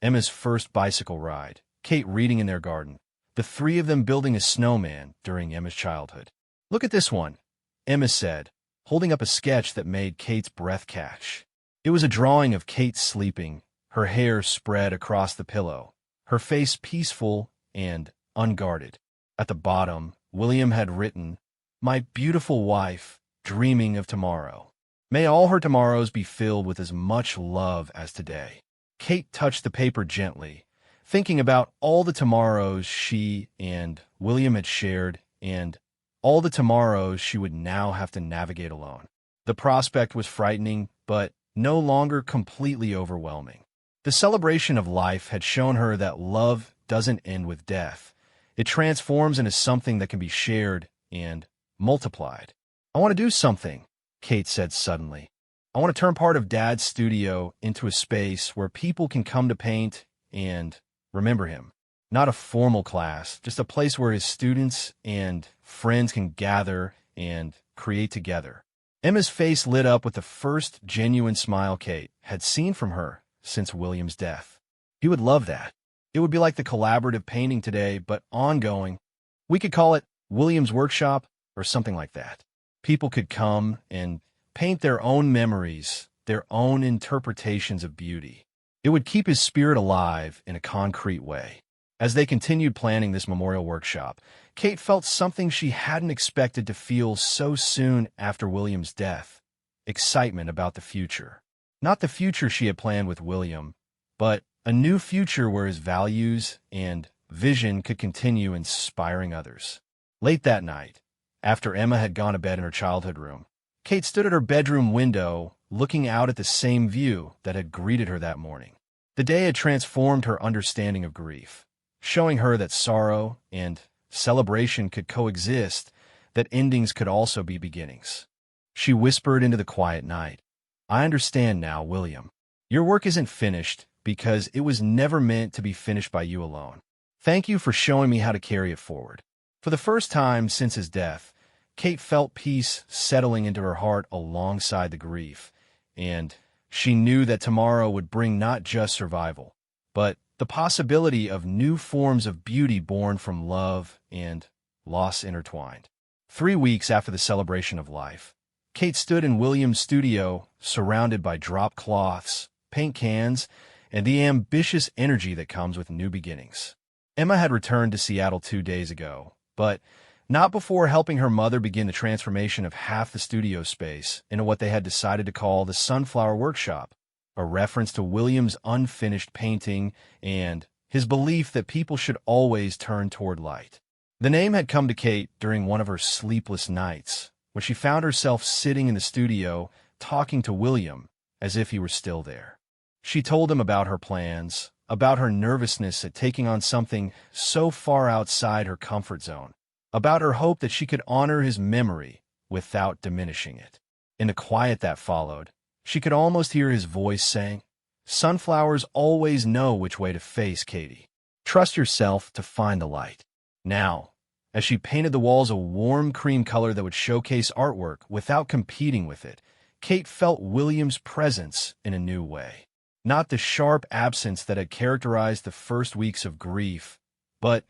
[SPEAKER 1] Emma's first bicycle ride, Kate reading in their garden, the three of them building a snowman during Emma's childhood. "Look at this one," Emma said, holding up a sketch that made Kate's breath catch. It was a drawing of Kate sleeping, her hair spread across the pillow, her face peaceful and unguarded. At the bottom, William had written, "My beautiful wife, dreaming of tomorrow. May all her tomorrows be filled with as much love as today." Kate touched the paper gently, thinking about all the tomorrows she and William had shared and all the tomorrows she would now have to navigate alone. The prospect was frightening, but no longer completely overwhelming. The celebration of life had shown her that love doesn't end with death. It transforms into something that can be shared and multiplied. "I want to do something," Kate said suddenly. "I want to turn part of Dad's studio into a space where people can come to paint and remember him. Not a formal class, just a place where his students and friends can gather and create together." Emma's face lit up with the first genuine smile Kate had seen from her since William's death. "He would love that. It would be like the collaborative painting today, but ongoing. We could call it William's Workshop or something like that. People could come and paint their own memories, their own interpretations of beauty. It would keep his spirit alive in a concrete way." As they continued planning this memorial workshop, Kate felt something she hadn't expected to feel so soon after William's death: excitement about the future. Not the future she had planned with William, but a new future where his values and vision could continue inspiring others. Late that night, after Emma had gone to bed in her childhood room, Kate stood at her bedroom window, looking out at the same view that had greeted her that morning. The day had transformed her understanding of grief, showing her that sorrow and celebration could coexist, that endings could also be beginnings. She whispered into the quiet night, "I understand now, William. Your work isn't finished because it was never meant to be finished by you alone. Thank you for showing me how to carry it forward." For the first time since his death, Kate felt peace settling into her heart alongside the grief, and she knew that tomorrow would bring not just survival, but the possibility of new forms of beauty born from love and loss intertwined. 3 weeks after the celebration of life, Kate stood in William's studio, surrounded by drop cloths, paint cans, and the ambitious energy that comes with new beginnings. Emma had returned to Seattle 2 days ago, but not before helping her mother begin the transformation of half the studio space into what they had decided to call the Sunflower Workshop, a reference to William's unfinished painting and his belief that people should always turn toward light. The name had come to Kate during one of her sleepless nights, when she found herself sitting in the studio talking to William as if he were still there. She told him about her plans, about her nervousness at taking on something so far outside her comfort zone, about her hope that she could honor his memory without diminishing it. In the quiet that followed, she could almost hear his voice saying, "Sunflowers always know which way to face, Katie. Trust yourself to find the light." Now, as she painted the walls a warm cream color that would showcase artwork without competing with it, Kate felt William's presence in a new way. Not the sharp absence that had characterized the first weeks of grief, but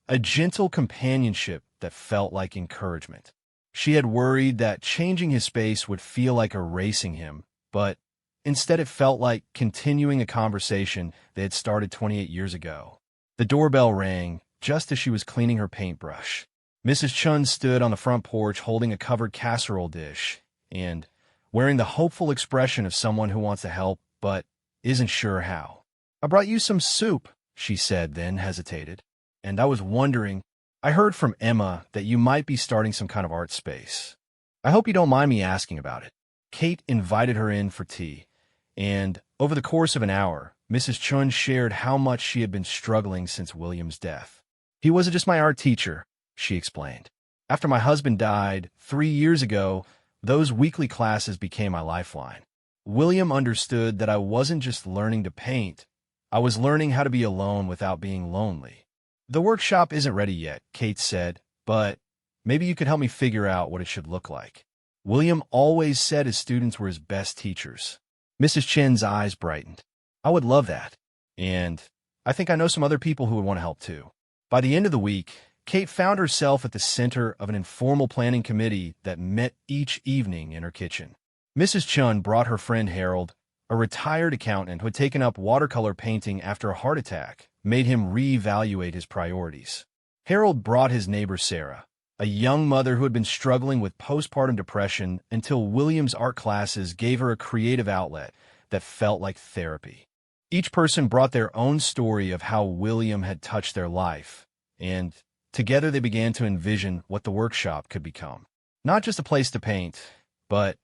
[SPEAKER 1] a gentle companionship that felt like encouragement. She had worried that changing his space would feel like erasing him, but instead it felt like continuing a conversation they had started 28 years ago. The doorbell rang, just as she was cleaning her paintbrush. Mrs. Chun stood on the front porch holding a covered casserole dish and wearing the hopeful expression of someone who wants to help but isn't sure how. "I brought you some soup," she said, then hesitated. "And I was wondering, I heard from Emma that you might be starting some kind of art space. I hope you don't mind me asking about it." Kate invited her in for tea, and over the course of an hour, Mrs. Chun shared how much she had been struggling since William's death. "He wasn't just my art teacher," she explained. "After my husband died 3 years ago, those weekly classes became my lifeline. William understood that I wasn't just learning to paint, I was learning how to be alone without being lonely." "The workshop isn't ready yet," Kate said, "but maybe you could help me figure out what it should look like. William always said his students were his best teachers." Mrs. Chen's eyes brightened. "I would love that. And I think I know some other people who would want to help too." By the end of the week, Kate found herself at the center of an informal planning committee that met each evening in her kitchen. Mrs. Chun brought her friend Harold, a retired accountant who had taken up watercolor painting after a heart attack, made him reevaluate his priorities. Harold brought his neighbor Sarah, a young mother who had been struggling with postpartum depression until William's art classes gave her a creative outlet that felt like therapy. Each person brought their own story of how William had touched their life, and together they began to envision what the workshop could become. Not just a place to paint, but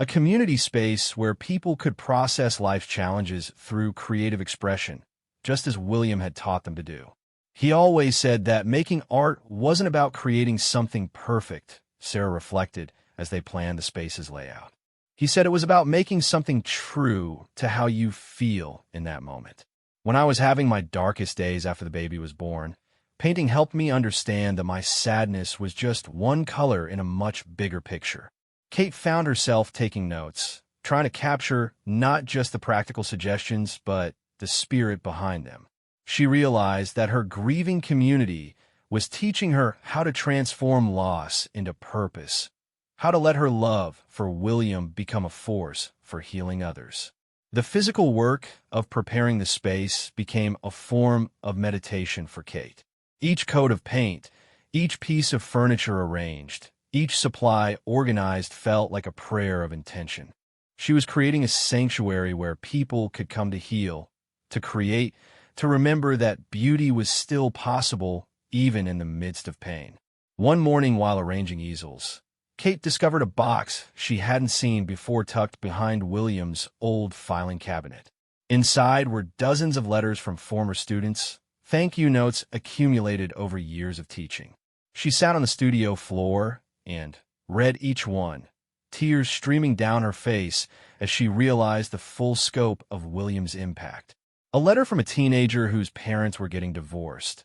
[SPEAKER 1] a community space where people could process life's challenges through creative expression, just as William had taught them to do. He always said that making art wasn't about creating something perfect, Sarah reflected as they planned the space's layout. He said it was about making something true to how you feel in that moment. "When I was having my darkest days after the baby was born, painting helped me understand that my sadness was just one color in a much bigger picture." Kate found herself taking notes, trying to capture not just the practical suggestions, but the spirit behind them. She realized that her grieving community was teaching her how to transform loss into purpose, how to let her love for William become a force for healing others. The physical work of preparing the space became a form of meditation for Kate. Each coat of paint, each piece of furniture arranged, each supply organized felt like a prayer of intention. She was creating a sanctuary where people could come to heal, to create, to remember that beauty was still possible even in the midst of pain. One morning while arranging easels, Kate discovered a box she hadn't seen before tucked behind William's old filing cabinet. Inside were dozens of letters from former students, thank you notes accumulated over years of teaching. She sat on the studio floor and read each one, tears streaming down her face as she realized the full scope of William's impact. A letter from a teenager whose parents were getting divorced.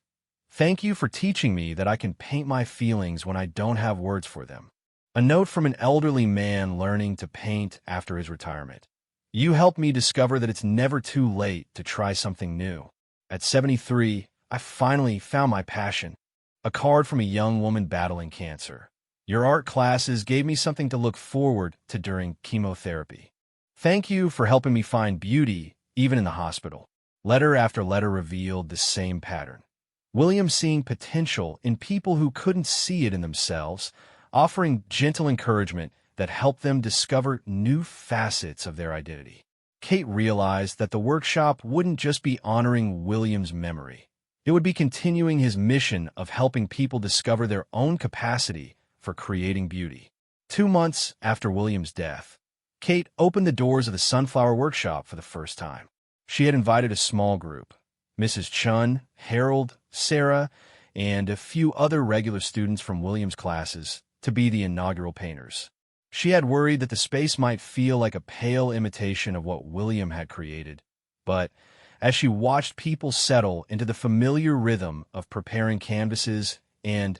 [SPEAKER 1] "Thank you for teaching me that I can paint my feelings when I don't have words for them." A note from an elderly man learning to paint after his retirement. "You helped me discover that it's never too late to try something new. At 73, I finally found my passion." A card from a young woman battling cancer. "Your art classes gave me something to look forward to during chemotherapy. Thank you for helping me find beauty, even in the hospital." Letter after letter revealed the same pattern. William seeing potential in people who couldn't see it in themselves, offering gentle encouragement that helped them discover new facets of their identity. Kate realized that the workshop wouldn't just be honoring William's memory. It would be continuing his mission of helping people discover their own capacity for creating beauty. 2 months after William's death, Kate opened the doors of the Sunflower Workshop for the first time. She had invited a small group, Mrs. Chun, Harold, Sarah, and a few other regular students from William's classes, to be the inaugural painters. She had worried that the space might feel like a pale imitation of what William had created, but as she watched people settle into the familiar rhythm of preparing canvases and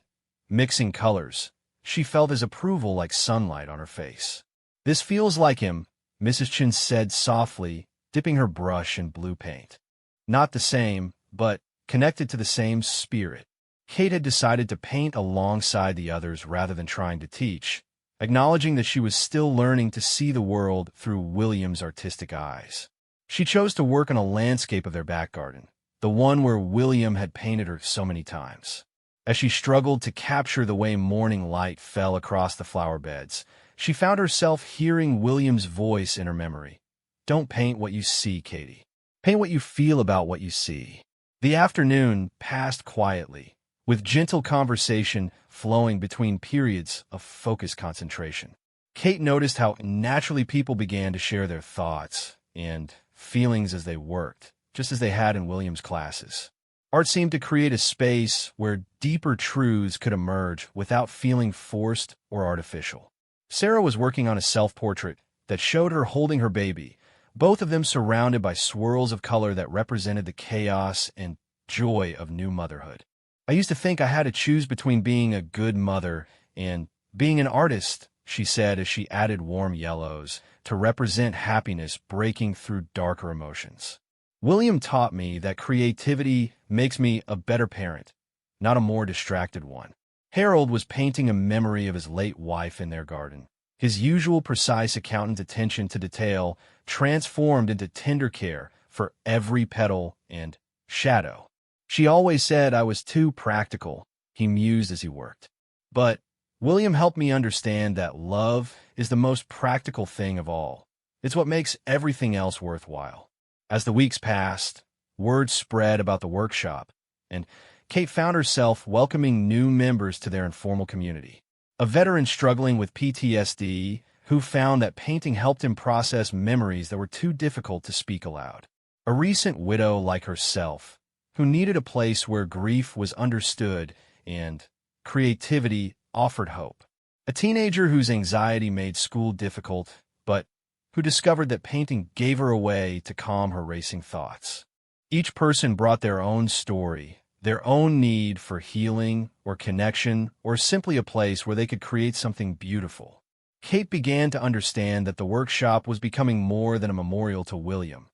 [SPEAKER 1] mixing colors, she felt his approval like sunlight on her face. "This feels like him," Mrs. Chin said softly, dipping her brush in blue paint. Not the same, but connected to the same spirit. Kate had decided to paint alongside the others rather than trying to teach, acknowledging that she was still learning to see the world through William's artistic eyes. She chose to work on a landscape of their back garden, the one where William had painted her so many times. As she struggled to capture the way morning light fell across the flower beds, she found herself hearing William's voice in her memory. "Don't paint what you see, Katie. Paint what you feel about what you see." The afternoon passed quietly, with gentle conversation flowing between periods of focused concentration. Kate noticed how naturally people began to share their thoughts and feelings as they worked, just as they had in William's classes. Art seemed to create a space where deeper truths could emerge without feeling forced or artificial. Sarah was working on a self-portrait that showed her holding her baby, both of them surrounded by swirls of color that represented the chaos and joy of new motherhood. "I used to think I had to choose between being a good mother and being an artist," she said as she added warm yellows to represent happiness breaking through darker emotions. "William taught me that creativity makes me a better parent, not a more distracted one." Harold was painting a memory of his late wife in their garden. His usual precise accountant attention to detail transformed into tender care for every petal and shadow. "She always said I was too practical," he mused as he worked. "But William helped me understand that love is the most practical thing of all. It's what makes everything else worthwhile." As the weeks passed, word spread about the workshop, and Kate found herself welcoming new members to their informal community. A veteran struggling with PTSD who found that painting helped him process memories that were too difficult to speak aloud. A recent widow like herself who needed a place where grief was understood and creativity offered hope. A teenager whose anxiety made school difficult, but who discovered that painting gave her a way to calm her racing thoughts. Each person brought their own story, their own need for healing or connection, or simply a place where they could create something beautiful. Kate began to understand that the workshop was becoming more than a memorial to William.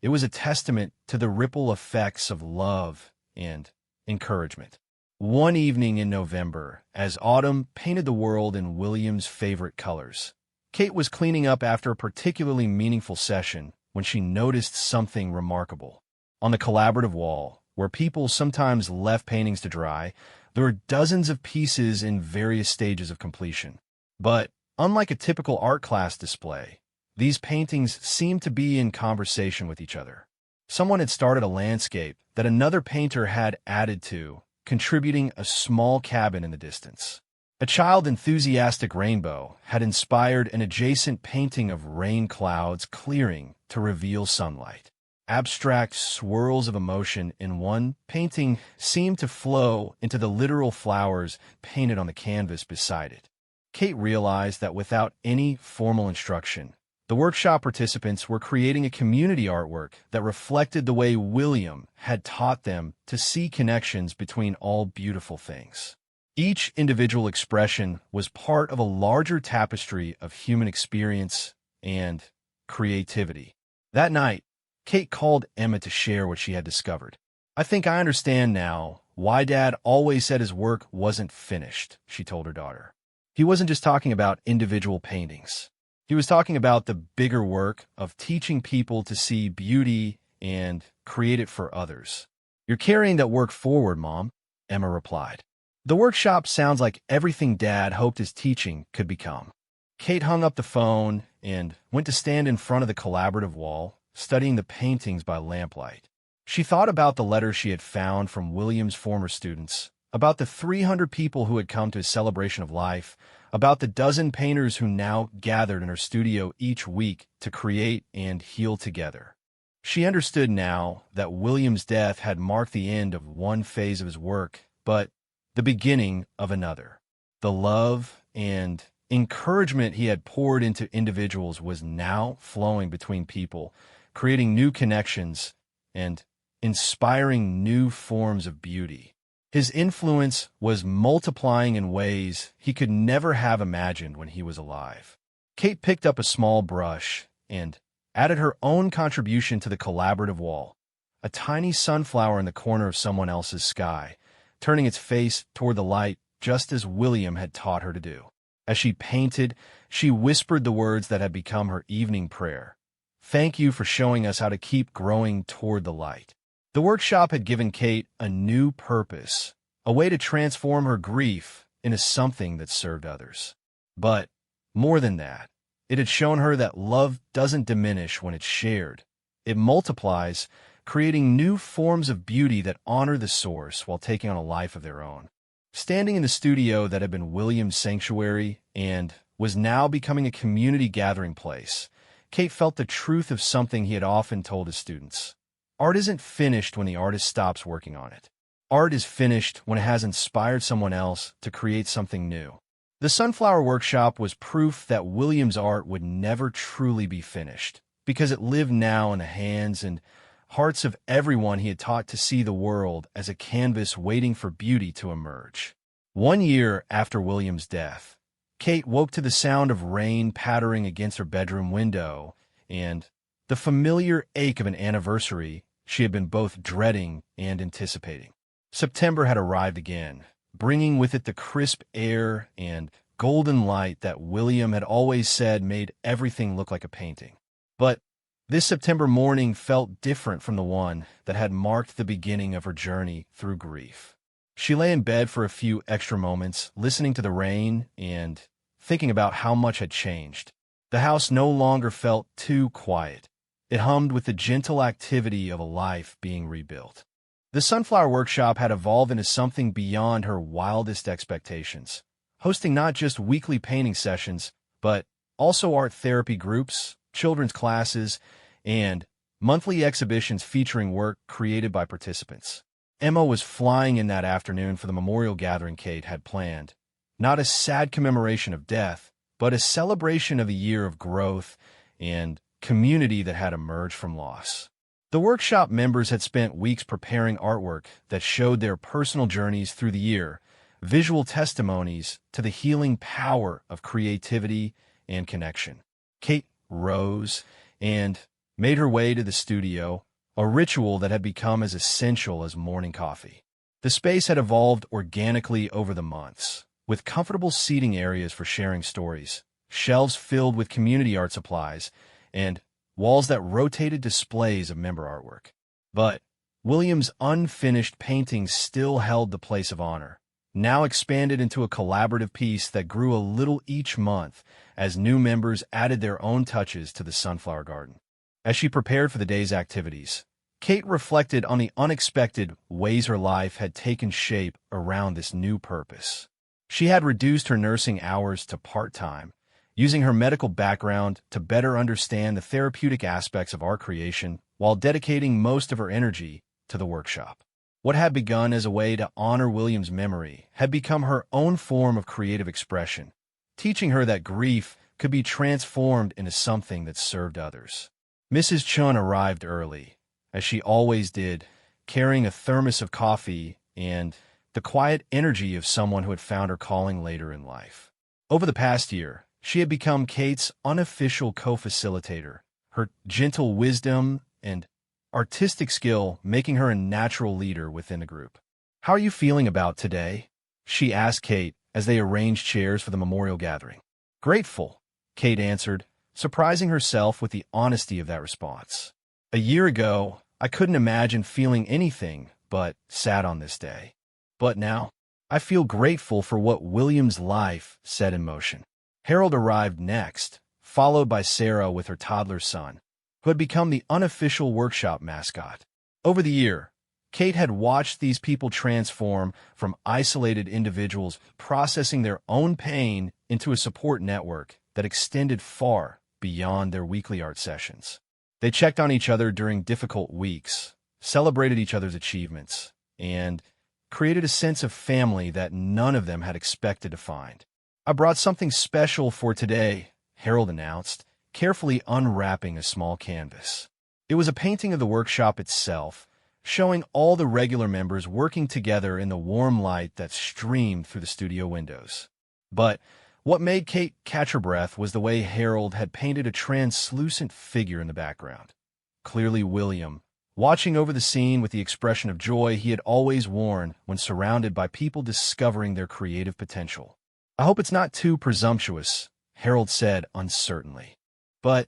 [SPEAKER 1] It was a testament to the ripple effects of love and encouragement. One evening in November, as autumn painted the world in William's favorite colors, Kate was cleaning up after a particularly meaningful session when she noticed something remarkable. On the collaborative wall, where people sometimes left paintings to dry, there were dozens of pieces in various stages of completion. But unlike a typical art class display, these paintings seemed to be in conversation with each other. Someone had started a landscape that another painter had added to, contributing a small cabin in the distance. A child-enthusiastic rainbow had inspired an adjacent painting of rain clouds clearing to reveal sunlight. Abstract swirls of emotion in one painting seemed to flow into the literal flowers painted on the canvas beside it. Kate realized that without any formal instruction, the workshop participants were creating a community artwork that reflected the way William had taught them to see connections between all beautiful things. Each individual expression was part of a larger tapestry of human experience and creativity. That night, Kate called Emma to share what she had discovered. "I think I understand now why Dad always said his work wasn't finished," she told her daughter. "He wasn't just talking about individual paintings. He was talking about the bigger work of teaching people to see beauty and create it for others." "You're carrying that work forward, Mom," Emma replied. "The workshop sounds like everything Dad hoped his teaching could become." Kate hung up the phone and went to stand in front of the collaborative wall, studying the paintings by lamplight. She thought about the letters she had found from William's former students, about the 300 people who had come to his celebration of life, about the dozen painters who now gathered in her studio each week to create and heal together. She understood now that William's death had marked the end of one phase of his work, but the beginning of another. The love and encouragement he had poured into individuals was now flowing between people, creating new connections and inspiring new forms of beauty. His influence was multiplying in ways he could never have imagined when he was alive. Kate picked up a small brush and added her own contribution to the collaborative wall, a tiny sunflower in the corner of someone else's sky, turning its face toward the light just as William had taught her to do. As she painted, she whispered the words that had become her evening prayer. "Thank you for showing us how to keep growing toward the light." The workshop had given Kate a new purpose, a way to transform her grief into something that served others. But more than that, it had shown her that love doesn't diminish when it's shared. It multiplies, creating new forms of beauty that honor the source while taking on a life of their own. Standing in the studio that had been William's sanctuary and was now becoming a community gathering place, Kate felt the truth of something he had often told his students. Art isn't finished when the artist stops working on it. Art is finished when it has inspired someone else to create something new. The Sunflower Workshop was proof that William's art would never truly be finished, because it lived now in the hands and hearts of everyone he had taught to see the world as a canvas waiting for beauty to emerge. 1 year after William's death, Kate woke to the sound of rain pattering against her bedroom window and the familiar ache of an anniversary she had been both dreading and anticipating. September had arrived again, bringing with it the crisp air and golden light that William had always said made everything look like a painting. But this September morning felt different from the one that had marked the beginning of her journey through grief. She lay in bed for a few extra moments, listening to the rain and thinking about how much had changed. The house no longer felt too quiet. It hummed with the gentle activity of a life being rebuilt. The Sunflower Workshop had evolved into something beyond her wildest expectations, hosting not just weekly painting sessions, but also art therapy groups, children's classes, and monthly exhibitions featuring work created by participants. Emma was flying in that afternoon for the memorial gathering Kate had planned. Not a sad commemoration of death, but a celebration of a year of growth and community that had emerged from loss. The workshop members had spent weeks preparing artwork that showed their personal journeys through the year, visual testimonies to the healing power of creativity and connection. Kate rose and made her way to the studio, a ritual that had become as essential as morning coffee. The space had evolved organically over the months, with comfortable seating areas for sharing stories, shelves filled with community art supplies, and walls that rotated displays of member artwork. But William's unfinished paintings still held the place of honor, now expanded into a collaborative piece that grew a little each month as new members added their own touches to the Sunflower Garden. As she prepared for the day's activities, Kate reflected on the unexpected ways her life had taken shape around this new purpose. She had reduced her nursing hours to part-time, using her medical background to better understand the therapeutic aspects of art creation while dedicating most of her energy to the workshop. What had begun as a way to honor William's memory had become her own form of creative expression, teaching her that grief could be transformed into something that served others. Mrs. Chun arrived early, as she always did, carrying a thermos of coffee and the quiet energy of someone who had found her calling later in life. Over the past year, she had become Kate's unofficial co-facilitator, her gentle wisdom and artistic skill making her a natural leader within the group. "How are you feeling about today?" she asked Kate as they arranged chairs for the memorial gathering. "Grateful," Kate answered, surprising herself with the honesty of that response. "A year ago, I couldn't imagine feeling anything but sad on this day. But now, I feel grateful for what William's life set in motion." Harold arrived next, followed by Sarah with her toddler son, who had become the unofficial workshop mascot. Over the year, Kate had watched these people transform from isolated individuals processing their own pain into a support network that extended far beyond their weekly art sessions. They checked on each other during difficult weeks, celebrated each other's achievements, and created a sense of family that none of them had expected to find. "I brought something special for today," Harold announced, carefully unwrapping a small canvas. It was a painting of the workshop itself, showing all the regular members working together in the warm light that streamed through the studio windows. But what made Kate catch her breath was the way Harold had painted a translucent figure in the background. Clearly William, watching over the scene with the expression of joy he had always worn when surrounded by people discovering their creative potential. "I hope it's not too presumptuous," Harold said uncertainly. But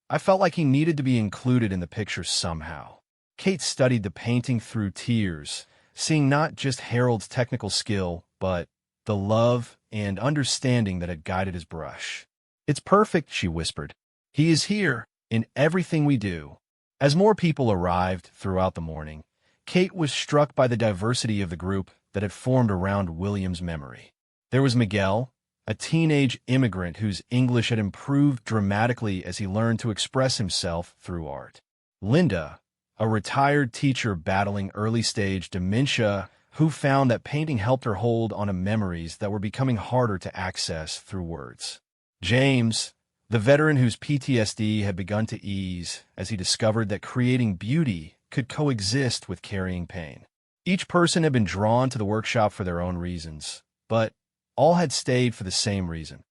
[SPEAKER 1] I felt like he needed to be included in the picture somehow. Kate studied the painting through tears, seeing not just Harold's technical skill, but the love and understanding that had guided his brush. "It's perfect," she whispered. "He is here, in everything we do." As more people arrived throughout the morning, Kate was struck by the diversity of the group that had formed around William's memory. There was Miguel, a teenage immigrant whose English had improved dramatically as he learned to express himself through art. Linda, a retired teacher battling early-stage dementia who found that painting helped her hold on to memories that were becoming harder to access through words. James, the veteran whose PTSD had begun to ease as he discovered that creating beauty could coexist with carrying pain. Each person had been drawn to the workshop for their own reasons, but all had stayed for the same reason.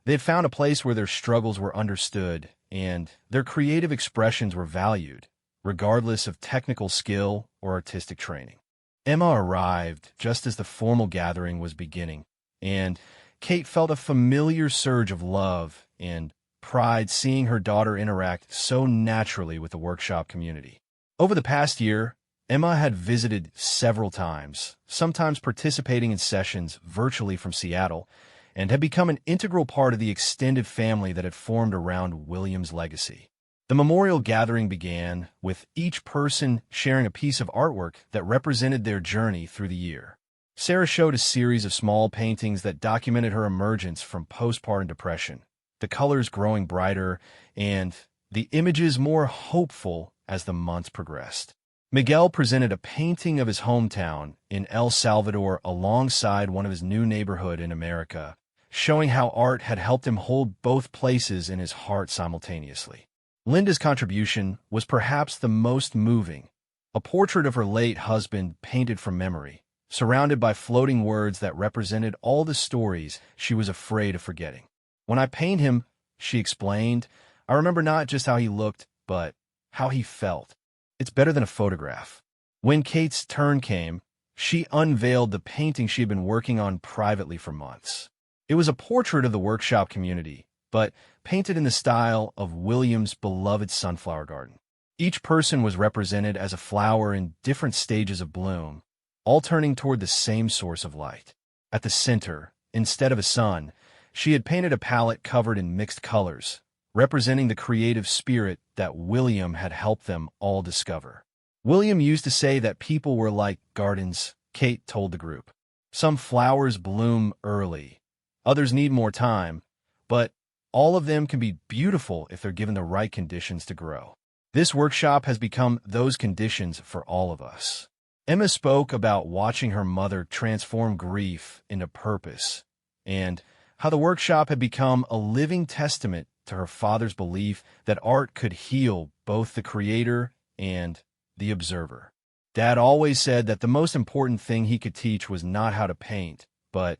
[SPEAKER 1] They had found a place where their struggles were understood and their creative expressions were valued, regardless of technical skill or artistic training. Emma arrived just as the formal gathering was beginning, and Kate felt a familiar surge of love and pride seeing her daughter interact so naturally with the workshop community. Over the past year, Emma had visited several times, sometimes participating in sessions virtually from Seattle, and had become an integral part of the extended family that had formed around William's legacy. The memorial gathering began with each person sharing a piece of artwork that represented their journey through the year. Sarah showed a series of small paintings that documented her emergence from postpartum depression, the colors growing brighter and the images more hopeful as the months progressed. Miguel presented a painting of his hometown in El Salvador alongside one of his new neighborhood in America, showing how art had helped him hold both places in his heart simultaneously. Linda's contribution was perhaps the most moving, a portrait of her late husband painted from memory, surrounded by floating words that represented all the stories she was afraid of forgetting. "When I paint him," she explained, "I remember not just how he looked, but how he felt. It's better than a photograph." When Kate's turn came, she unveiled the painting she had been working on privately for months. It was a portrait of the workshop community, but painted in the style of William's beloved sunflower garden. Each person was represented as a flower in different stages of bloom, all turning toward the same source of light. At the center, instead of a sun, she had painted a palette covered in mixed colors, representing the creative spirit that William had helped them all discover. William used to say that people were like gardens, Kate told the group. Some flowers bloom early, others need more time, but all of them can be beautiful if they're given the right conditions to grow. This workshop has become those conditions for all of us. Emma spoke about watching her mother transform grief into purpose, and how the workshop had become a living testament to her father's belief that art could heal both the creator and the observer. Dad always said that the most important thing he could teach was not how to paint, but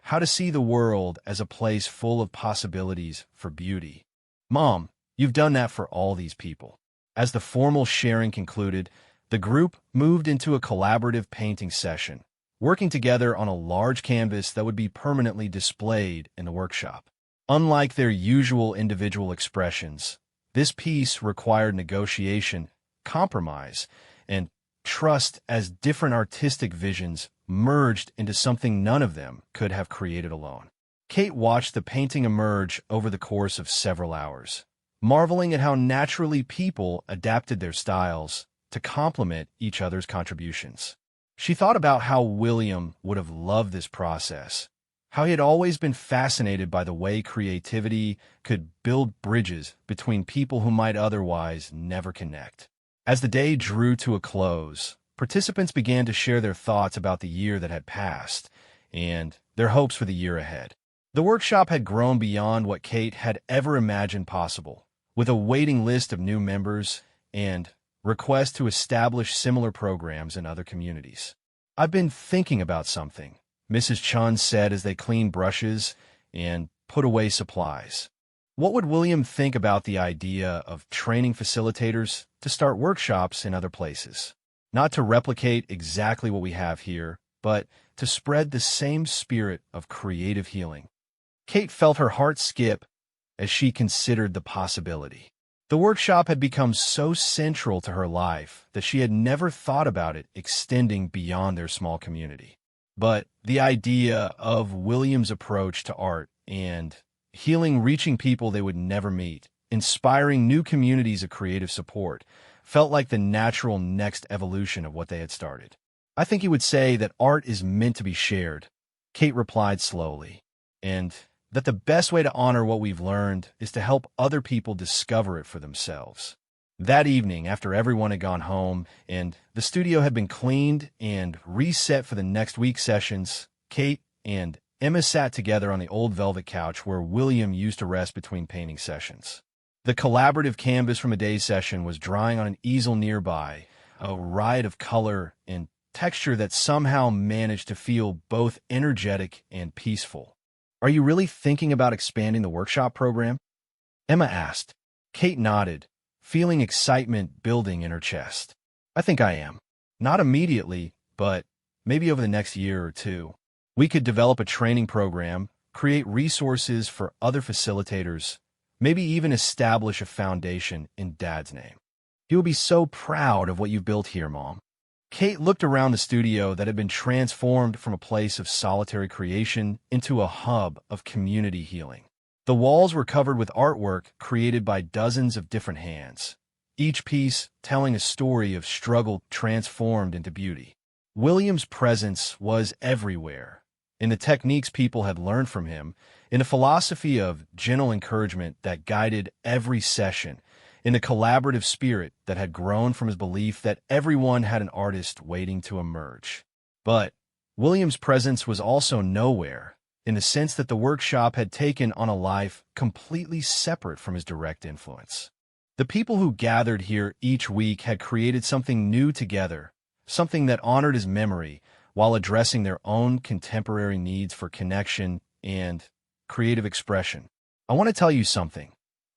[SPEAKER 1] how to see the world as a place full of possibilities for beauty. "Mom, you've done that for all these people." As the formal sharing concluded, the group moved into a collaborative painting session, working together on a large canvas that would be permanently displayed in the workshop. Unlike their usual individual expressions, this piece required negotiation, compromise, and trust as different artistic visions merged into something none of them could have created alone. Kate watched the painting emerge over the course of several hours, marveling at how naturally people adapted their styles to complement each other's contributions. She thought about how William would have loved this process, how he had always been fascinated by the way creativity could build bridges between people who might otherwise never connect. As the day drew to a close, participants began to share their thoughts about the year that had passed and their hopes for the year ahead. The workshop had grown beyond what Kate had ever imagined possible, with a waiting list of new members and requests to establish similar programs in other communities. "I've been thinking about something," Mrs. Chun said as they cleaned brushes and put away supplies. What would William think about the idea of training facilitators to start workshops in other places? Not to replicate exactly what we have here, but to spread the same spirit of creative healing. Kate felt her heart skip as she considered the possibility. The workshop had become so central to her life that she had never thought about it extending beyond their small community. But the idea of William's approach to art and healing reaching people they would never meet, inspiring new communities of creative support, felt like the natural next evolution of what they had started. I think you would say that art is meant to be shared, Kate replied slowly, and that the best way to honor what we've learned is to help other people discover it for themselves. That evening, after everyone had gone home and the studio had been cleaned and reset for the next week's sessions, Kate and Emma sat together on the old velvet couch where William used to rest between painting sessions. The collaborative canvas from a day's session was drying on an easel nearby, a riot of color and texture that somehow managed to feel both energetic and peaceful. "Are you really thinking about expanding the workshop program?" Emma asked. Kate nodded, feeling excitement building in her chest. "I think I am. Not immediately, but maybe over the next year or two. We could develop a training program, create resources for other facilitators, maybe even establish a foundation in Dad's name. He will be so proud of what you've built here, Mom." Kate looked around the studio that had been transformed from a place of solitary creation into a hub of community healing. The walls were covered with artwork created by dozens of different hands, each piece telling a story of struggle transformed into beauty. William's presence was everywhere, in the techniques people had learned from him, in a philosophy of gentle encouragement that guided every session, in a collaborative spirit that had grown from his belief that everyone had an artist waiting to emerge. But William's presence was also nowhere, in the sense that the workshop had taken on a life completely separate from his direct influence. The people who gathered here each week had created something new together, something that honored his memory while addressing their own contemporary needs for connection and creative expression. "I want to tell you something,"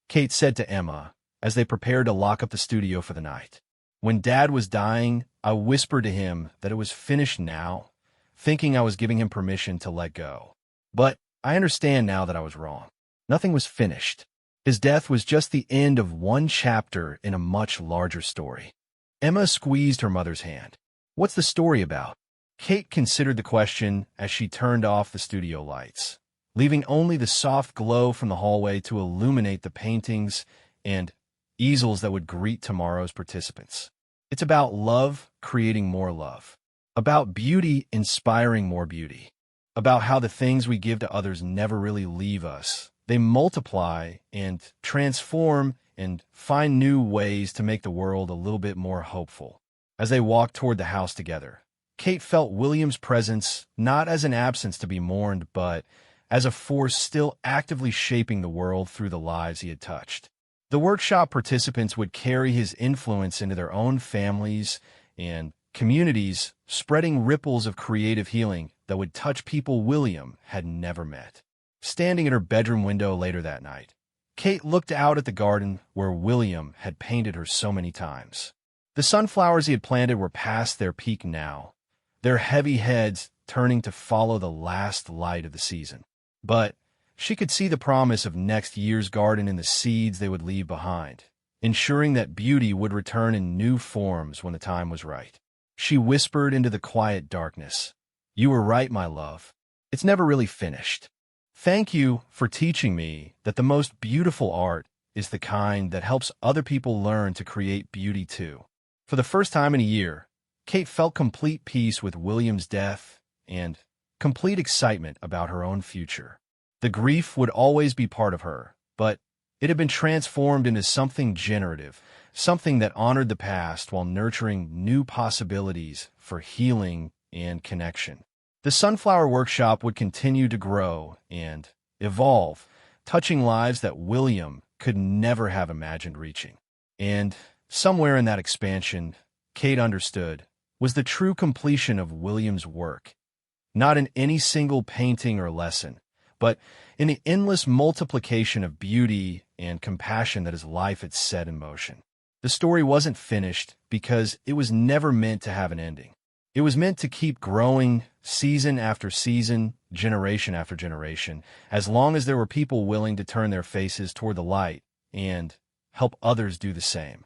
[SPEAKER 1] Kate said to Emma as they prepared to lock up the studio for the night. "When Dad was dying, I whispered to him that it was finished now, thinking I was giving him permission to let go. But I understand now that I was wrong. Nothing was finished. His death was just the end of one chapter in a much larger story." Emma squeezed her mother's hand. "What's the story about?" Kate considered the question as she turned off the studio lights, leaving only the soft glow from the hallway to illuminate the paintings and easels that would greet tomorrow's participants. "It's about love creating more love, about beauty inspiring more beauty, about how the things we give to others never really leave us. They multiply and transform and find new ways to make the world a little bit more hopeful." As they walked toward the house together, Kate felt William's presence not as an absence to be mourned, but as a force still actively shaping the world through the lives he had touched. The workshop participants would carry his influence into their own families and communities, spreading ripples of creative healing that would touch people William had never met. Standing at her bedroom window later that night, Kate looked out at the garden where William had painted her so many times. The sunflowers he had planted were past their peak now, their heavy heads turning to follow the last light of the season. But she could see the promise of next year's garden in the seeds they would leave behind, ensuring that beauty would return in new forms when the time was right. She whispered into the quiet darkness, "You were right, my love. It's never really finished. Thank you for teaching me that the most beautiful art is the kind that helps other people learn to create beauty too." For the first time in a year, Kate felt complete peace with William's death and complete excitement about her own future. The grief would always be part of her, but it had been transformed into something generative, something that honored the past while nurturing new possibilities for healing and connection. The Sunflower Workshop would continue to grow and evolve, touching lives that William could never have imagined reaching. And somewhere in that expansion, Kate understood, was the true completion of William's work, not in any single painting or lesson, but in the endless multiplication of beauty and compassion that his life had set in motion. The story wasn't finished because it was never meant to have an ending. It was meant to keep growing season after season, generation after generation, as long as there were people willing to turn their faces toward the light and help others do the same.